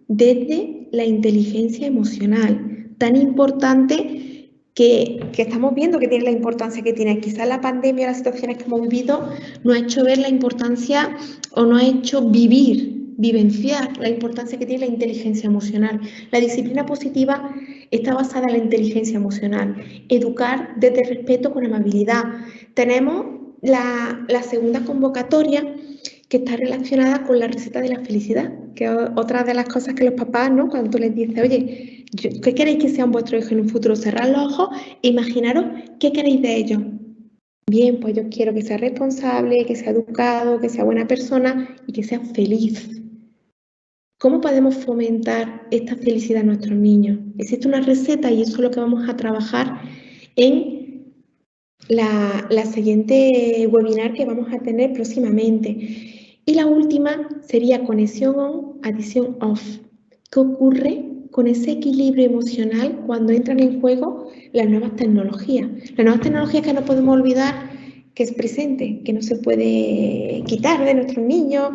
Speaker 2: desde la inteligencia emocional, tan importante que estamos viendo que tiene la importancia que tiene. Quizás la pandemia, las situaciones que hemos vivido, nos ha hecho ver la importancia o nos ha hecho vivenciar la importancia que tiene la inteligencia emocional. La disciplina positiva está basada en la inteligencia emocional. Educar desde el respeto con amabilidad. Tenemos la segunda convocatoria que está relacionada con la receta de la felicidad, que es otra de las cosas que los papás, ¿no? Cuando tú les dices, oye, ¿qué queréis que sean vuestros hijos en un futuro? Cerrad los ojos e imaginaros qué queréis de ellos. Bien, pues yo quiero que sea responsable, que sea educado, que sea buena persona y que sea feliz. ¿Cómo podemos fomentar esta felicidad en nuestros niños? Existe una receta y eso es lo que vamos a trabajar en la siguiente webinar que vamos a tener próximamente. Y la última sería conexión on, adición off. ¿Qué ocurre con ese equilibrio emocional cuando entran en juego las nuevas tecnologías? Las nuevas tecnologías que no podemos olvidar que es presente, que no se puede quitar de nuestros niños,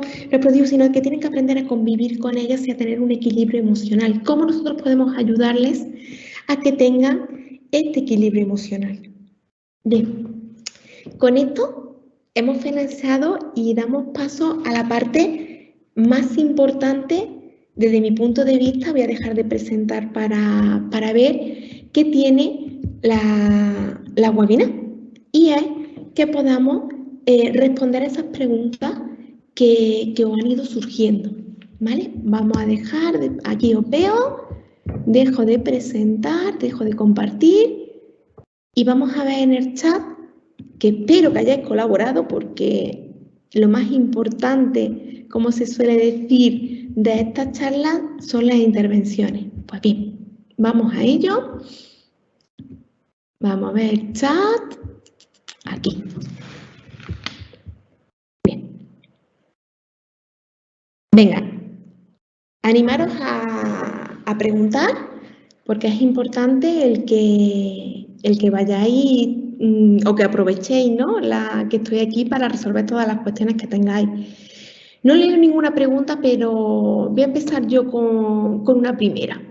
Speaker 2: sino que tienen que aprender a convivir con ellas y a tener un equilibrio emocional. ¿Cómo nosotros podemos ayudarles a que tengan este equilibrio emocional? Bien, con esto hemos finalizado y damos paso a la parte más importante desde mi punto de vista. Voy a dejar de presentar para ver qué tiene la webinar y es que podamos responder a esas preguntas que os han ido surgiendo, ¿vale? Vamos a dejar, aquí os veo, dejo de presentar, dejo de compartir y vamos a ver en el chat, que espero que hayáis colaborado porque lo más importante, como se suele decir, de estas charlas son las intervenciones. Pues bien, vamos a ello. Vamos a ver el chat. Aquí. Bien. Venga, animaros a preguntar porque es importante el que vayáis o que aprovechéis, ¿no? Que estoy aquí para resolver todas las cuestiones que tengáis. No leo ninguna pregunta, pero voy a empezar yo con una primera,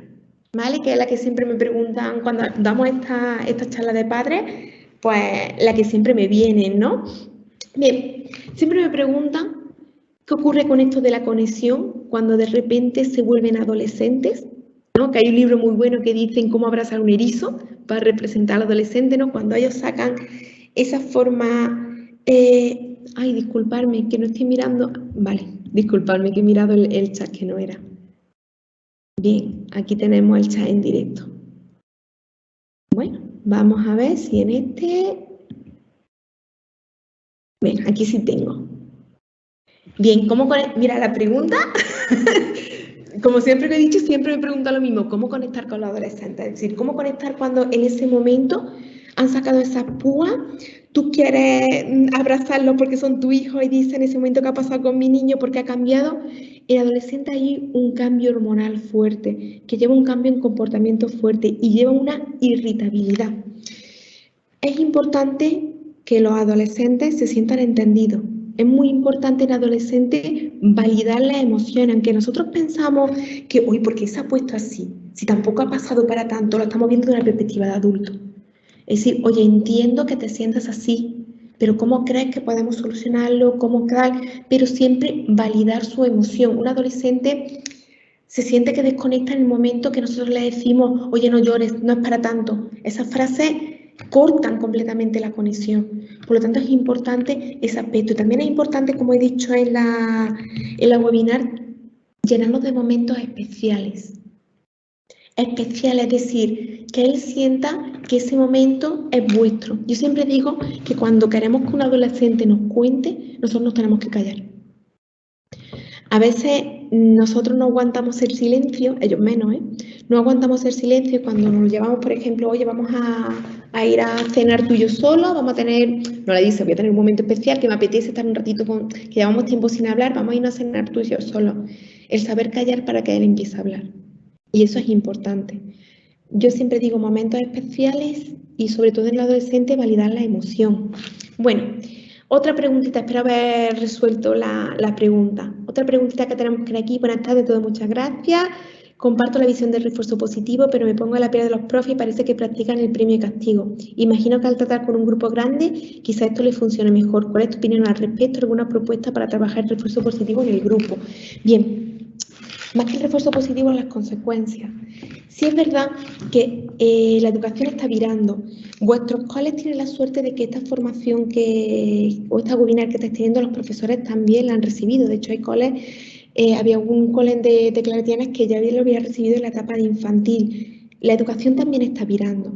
Speaker 2: ¿vale? Que es la que siempre me preguntan cuando damos esta charla de padres, pues la que siempre me vienen, ¿no? Bien, siempre me preguntan qué ocurre con esto de la conexión cuando de repente se vuelven adolescentes, ¿no? Que hay un libro muy bueno que dice cómo abrazar un erizo para representar al adolescente, ¿no? Cuando ellos sacan esa forma... ay, disculparme, que no estoy mirando... Vale, disculparme que he mirado el chat que no era. Bien, aquí tenemos el chat en directo. Bueno, vamos a ver si en este... Bien, aquí sí tengo. Bien, ¿cómo conectar? Mira, la pregunta, como siempre he dicho, siempre me preguntan lo mismo, ¿cómo conectar con los adolescentes? Es decir, ¿cómo conectar cuando en ese momento han sacado esas púas, tú quieres abrazarlo porque son tu hijo y dices en ese momento qué ha pasado con mi niño porque ha cambiado. En adolescente hay un cambio hormonal fuerte, que lleva un cambio en comportamiento fuerte y lleva una irritabilidad. Es importante que los adolescentes se sientan entendidos. Es muy importante en adolescentes validar las emociones, aunque nosotros pensamos que, uy, ¿por qué se ha puesto así? Si tampoco ha pasado para tanto, lo estamos viendo de una perspectiva de adulto. Es decir, oye, entiendo que te sientas así, pero ¿cómo crees que podemos solucionarlo? ¿Cómo tal? Pero siempre validar su emoción. Un adolescente se siente que desconecta en el momento que nosotros le decimos, oye, no llores, no es para tanto. Esas frases cortan completamente la conexión. Por lo tanto, es importante ese aspecto. También es importante, como he dicho en la webinar, llenarnos de momentos especiales. Especial, es decir, que él sienta que ese momento es vuestro. Yo siempre digo que cuando queremos que un adolescente nos cuente, nosotros nos tenemos que callar. A veces nosotros no aguantamos el silencio, ellos menos, no aguantamos el silencio cuando nos llevamos, por ejemplo, oye, vamos a ir a cenar tú y yo solo, vamos a tener, no le dice, voy a tener un momento especial que me apetece estar un ratito con, que llevamos tiempo sin hablar, vamos a irnos a cenar tú y yo solo. El saber callar para que él empiece a hablar. Y eso es importante. Yo siempre digo momentos especiales y sobre todo en el adolescente validar la emoción. Bueno, otra preguntita, espero haber resuelto la pregunta. Otra preguntita que tenemos que aquí. Buenas tardes a todos, muchas gracias. Comparto la visión del refuerzo positivo, pero me pongo a la piel de los profes y parece que practican el premio y castigo. Imagino que al tratar con un grupo grande, quizá esto les funcione mejor. ¿Cuál es tu opinión al respecto? ¿Alguna propuesta para trabajar el refuerzo positivo en el grupo? Bien, más que el refuerzo positivo, las consecuencias. Sí es verdad que la educación está virando. Vuestros coles tienen la suerte de que esta formación o esta webinar que estáis teniendo los profesores también la han recibido. De hecho, hay coles, había un cole de claretianas que ya lo había recibido en la etapa de infantil. La educación también está virando.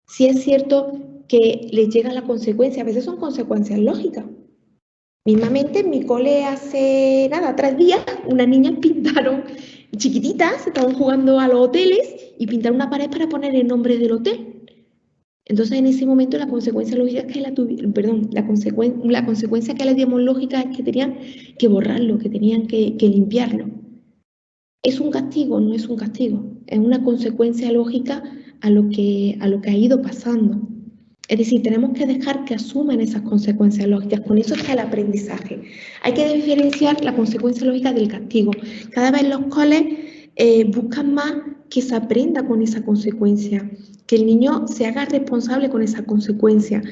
Speaker 2: Sí es cierto que les llega la consecuencia, a veces son consecuencias lógicas. Mismamente en mi cole hace nada, 3 días, unas niñas pintaron chiquititas, estaban jugando a los hoteles y pintaron una pared para poner el nombre del hotel. Entonces en ese momento la consecuencia lógica que la consecuencia que le dimos lógica es que tenían que borrarlo, que tenían que limpiarlo. ¿Es un castigo? No es un castigo, es una consecuencia lógica a lo que ha ido pasando. Es decir, tenemos que dejar que asuman esas consecuencias lógicas. Con eso está el aprendizaje. Hay que diferenciar la consecuencia lógica del castigo. Cada vez los coles buscan más que se aprenda con esa consecuencia, que el niño se haga responsable con esa consecuencia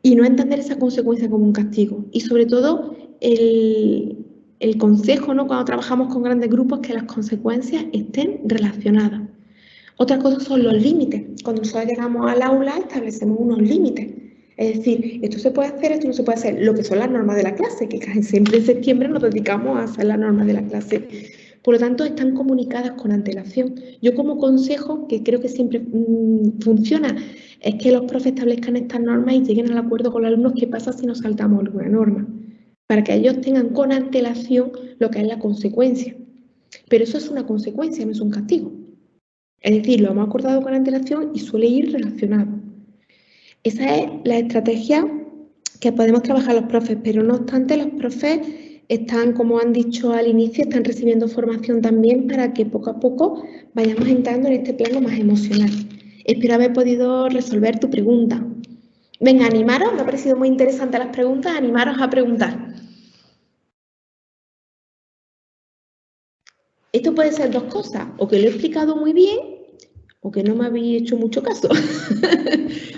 Speaker 2: y no entender esa consecuencia como un castigo. Y sobre todo el consejo, ¿no? Cuando trabajamos con grandes grupos, que las consecuencias estén relacionadas. Otra cosa son los límites. Cuando nosotros llegamos al aula establecemos unos límites. Es decir, esto se puede hacer, esto no se puede hacer. Lo que son las normas de la clase, que casi siempre en septiembre nos dedicamos a hacer las normas de la clase. Por lo tanto, están comunicadas con antelación. Yo como consejo, que creo que siempre funciona, es que los profes establezcan estas normas y lleguen al acuerdo con los alumnos qué pasa si nos saltamos alguna norma, para que ellos tengan con antelación lo que es la consecuencia. Pero eso es una consecuencia, no es un castigo. Es decir, lo hemos acordado con antelación y suele ir relacionado. Esa es la estrategia que podemos trabajar los profes, pero no obstante los profes están, como han dicho al inicio, están recibiendo formación también para que poco a poco vayamos entrando en este plano más emocional. Espero haber podido resolver tu pregunta. Venga, animaros, me ha parecido muy interesante las preguntas, animaros a preguntar. Esto puede ser dos cosas, o que lo he explicado muy bien, o que no me habéis hecho mucho caso.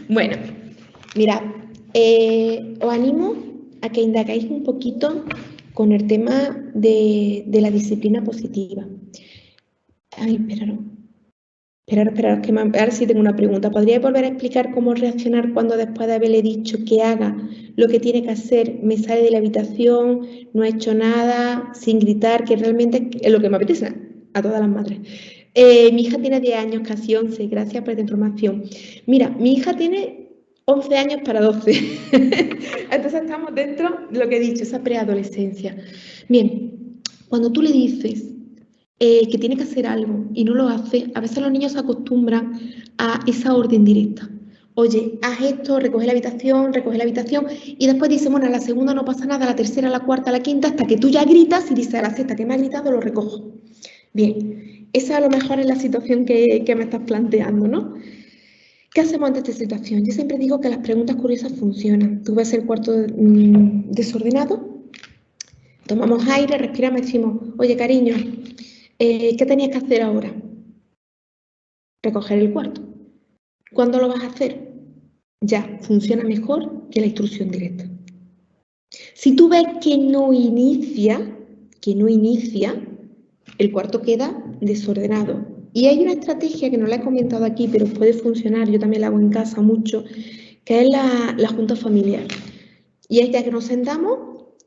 Speaker 2: Bueno, mirad, os animo a que indagáis un poquito con el tema de la disciplina positiva. Ay, esperaros, que ahora sí tengo una pregunta. ¿Podríais volver a explicar cómo reaccionar cuando después de haberle dicho que haga lo que tiene que hacer, me sale de la habitación, no ha hecho nada, sin gritar, que realmente es lo que me apetece a todas las madres? Mi hija tiene 10 años, casi 11, gracias por esta información. Mira, mi hija tiene 11 años para 12. Entonces estamos dentro de lo que he dicho, esa preadolescencia. Bien, cuando tú le dices que tiene que hacer algo y no lo hace, a veces los niños se acostumbran a esa orden directa. Oye, haz esto, recoge la habitación, y después dice, bueno, a la segunda no pasa nada, a la tercera, a la cuarta, a la quinta, hasta que tú ya gritas y dices, a la sexta que me ha gritado lo recojo. Bien, esa a lo mejor es la situación que me estás planteando, ¿no? ¿Qué hacemos ante esta situación? Yo siempre digo que las preguntas curiosas funcionan. Tú ves el cuarto desordenado, tomamos aire, respiramos y decimos, oye, cariño, ¿qué tenías que hacer ahora? Recoger el cuarto. ¿Cuándo lo vas a hacer? Ya, funciona mejor que la instrucción directa. Si tú ves que no inicia, el cuarto queda desordenado. Y hay una estrategia que no la he comentado aquí, pero puede funcionar, yo también la hago en casa mucho, que es la junta familiar. Y es ya que nos sentamos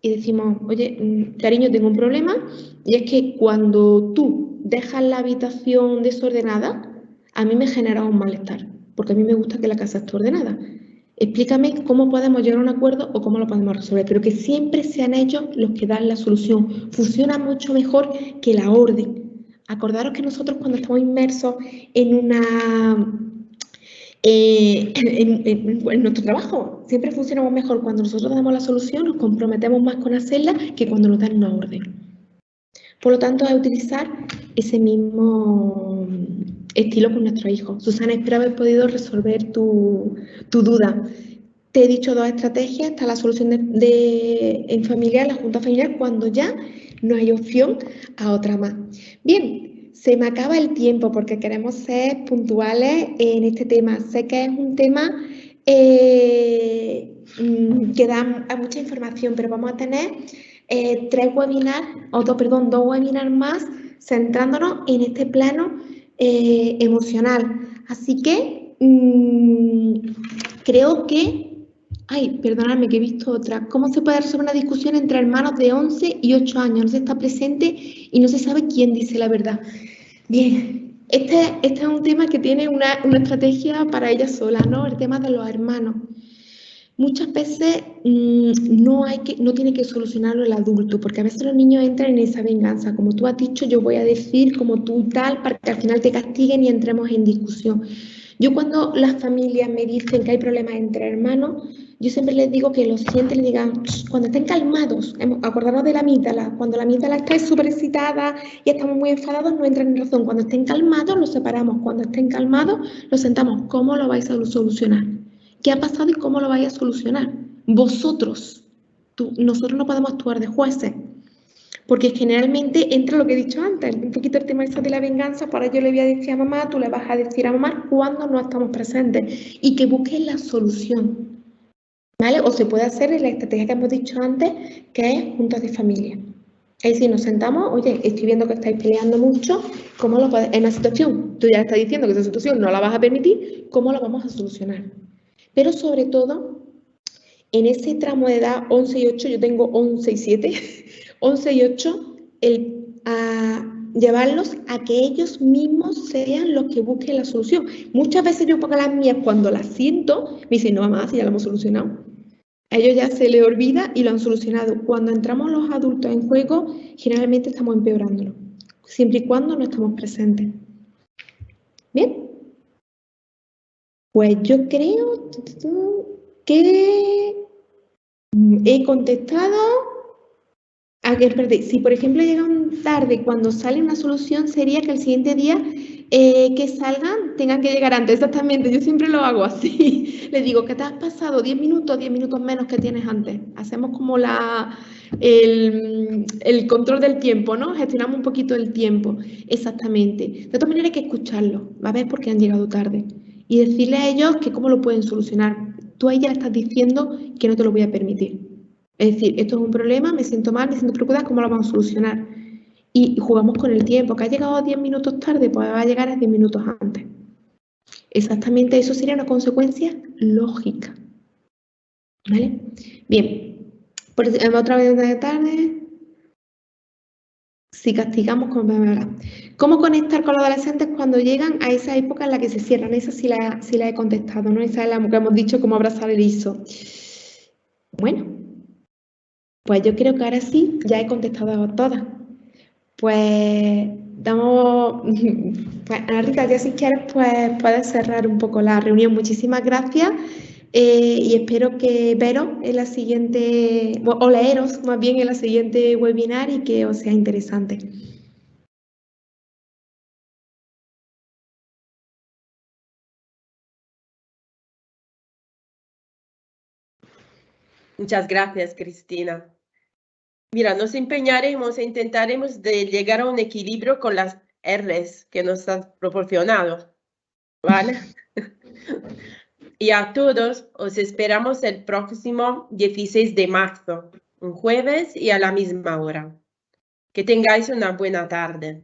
Speaker 2: y decimos, oye, cariño, tengo un problema, y es que cuando tú dejas la habitación desordenada, a mí me genera un malestar, porque a mí me gusta que la casa esté ordenada. Explícame cómo podemos llegar a un acuerdo o cómo lo podemos resolver, pero que siempre sean ellos los que dan la solución. Funciona mucho mejor que la orden. Acordaros que nosotros cuando estamos inmersos en en nuestro trabajo siempre funcionamos mejor cuando nosotros damos la solución, nos comprometemos más con hacerla que cuando nos dan una orden. Por lo tanto, es utilizar ese mismo estilo con nuestros hijos. Susana, espero haber podido resolver tu duda. Te he dicho dos estrategias, está la solución en familiar, la junta familiar, cuando ya no hay opción a otra más. Bien, se me acaba el tiempo porque queremos ser puntuales en este tema. Sé que es un tema que da a mucha información, pero vamos a tener dos webinars más centrándonos en este plano emocional. Así que creo que... Ay, perdonadme que he visto otra. ¿Cómo se puede resolver una discusión entre hermanos de 11 y 8 años? No se está presente y no se sabe quién dice la verdad. Bien, este es un tema que tiene una estrategia para ella sola, ¿no? El tema de los hermanos. Muchas veces no tiene que solucionarlo el adulto, porque a veces los niños entran en esa venganza. Como tú has dicho, yo voy a decir como tú tal, para que al final te castiguen y entremos en discusión. Yo cuando las familias me dicen que hay problemas entre hermanos, yo siempre les digo que lo sienten, les digan, cuando estén calmados, acordaros de la amígdala, cuando la amígdala está súper excitada y estamos muy enfadados, no entran en razón. Cuando estén calmados, los separamos. Cuando estén calmados, los sentamos. ¿Cómo lo vais a solucionar? ¿Qué ha pasado y cómo lo vais a solucionar? Vosotros. Nosotros no podemos actuar de jueces. Porque generalmente entra lo que he dicho antes, un poquito el tema de la venganza, para yo le voy a decir a mamá, tú le vas a decir a mamá cuando no estamos presentes y que busquen la solución, ¿vale? O se puede hacer en la estrategia que hemos dicho antes, que es juntas de familia. Es decir, nos sentamos, oye, estoy viendo que estáis peleando mucho, ¿cómo lo podemos, en una situación, tú ya estás diciendo que esa situación no la vas a permitir, ¿cómo lo vamos a solucionar? Pero sobre todo, en ese tramo de edad 11 y 8, yo tengo 11 y 7, 11 y 8, llevarlos a que ellos mismos sean los que busquen la solución. Muchas veces yo pongo las mías cuando las siento, me dicen, no, mamá, si ya lo hemos solucionado. A ellos ya se les olvida y lo han solucionado. Cuando entramos los adultos en juego, generalmente estamos empeorándolo, siempre y cuando no estamos presentes. ¿Bien? Pues yo creo que he contestado. Si por ejemplo llegan tarde, cuando sale una solución sería que el siguiente día que salgan tengan que llegar antes. Exactamente, yo siempre lo hago así. Les digo que te has pasado 10 minutos menos que tienes antes. Hacemos como el control del tiempo, ¿no? Gestionamos un poquito el tiempo. Exactamente. De todas maneras hay que escucharlo, a ver por qué han llegado tarde. Y decirle a ellos que cómo lo pueden solucionar. Tú a ella le estás diciendo que no te lo voy a permitir. Es decir, esto es un problema, me siento mal, me siento preocupada, ¿cómo lo vamos a solucionar? Y jugamos con el tiempo, que ha llegado 10 minutos tarde, pues va a llegar a 10 minutos antes. Exactamente, eso sería una consecuencia lógica. ¿Vale? Bien, otra vez de tarde. Si castigamos, ¿cómo conectar con los adolescentes cuando llegan a esa época en la que se cierran? Esa sí la he contestado, ¿no? Esa es la que hemos dicho, cómo abrazar el ISO. Bueno, pues yo creo que ahora sí, ya he contestado a todas. Pues damos, pues, Ana Rita, ya si quieres, pues puedes cerrar un poco la reunión. Muchísimas gracias y espero que veros en la siguiente, o leeros más bien en la siguiente webinar y que os sea interesante.
Speaker 1: Muchas gracias, Cristina. Mira, nos empeñaremos e intentaremos de llegar a un equilibrio con las R's que nos has proporcionado, ¿vale? Y a todos os esperamos el próximo 16 de marzo, un jueves y a la misma hora. Que tengáis una buena tarde.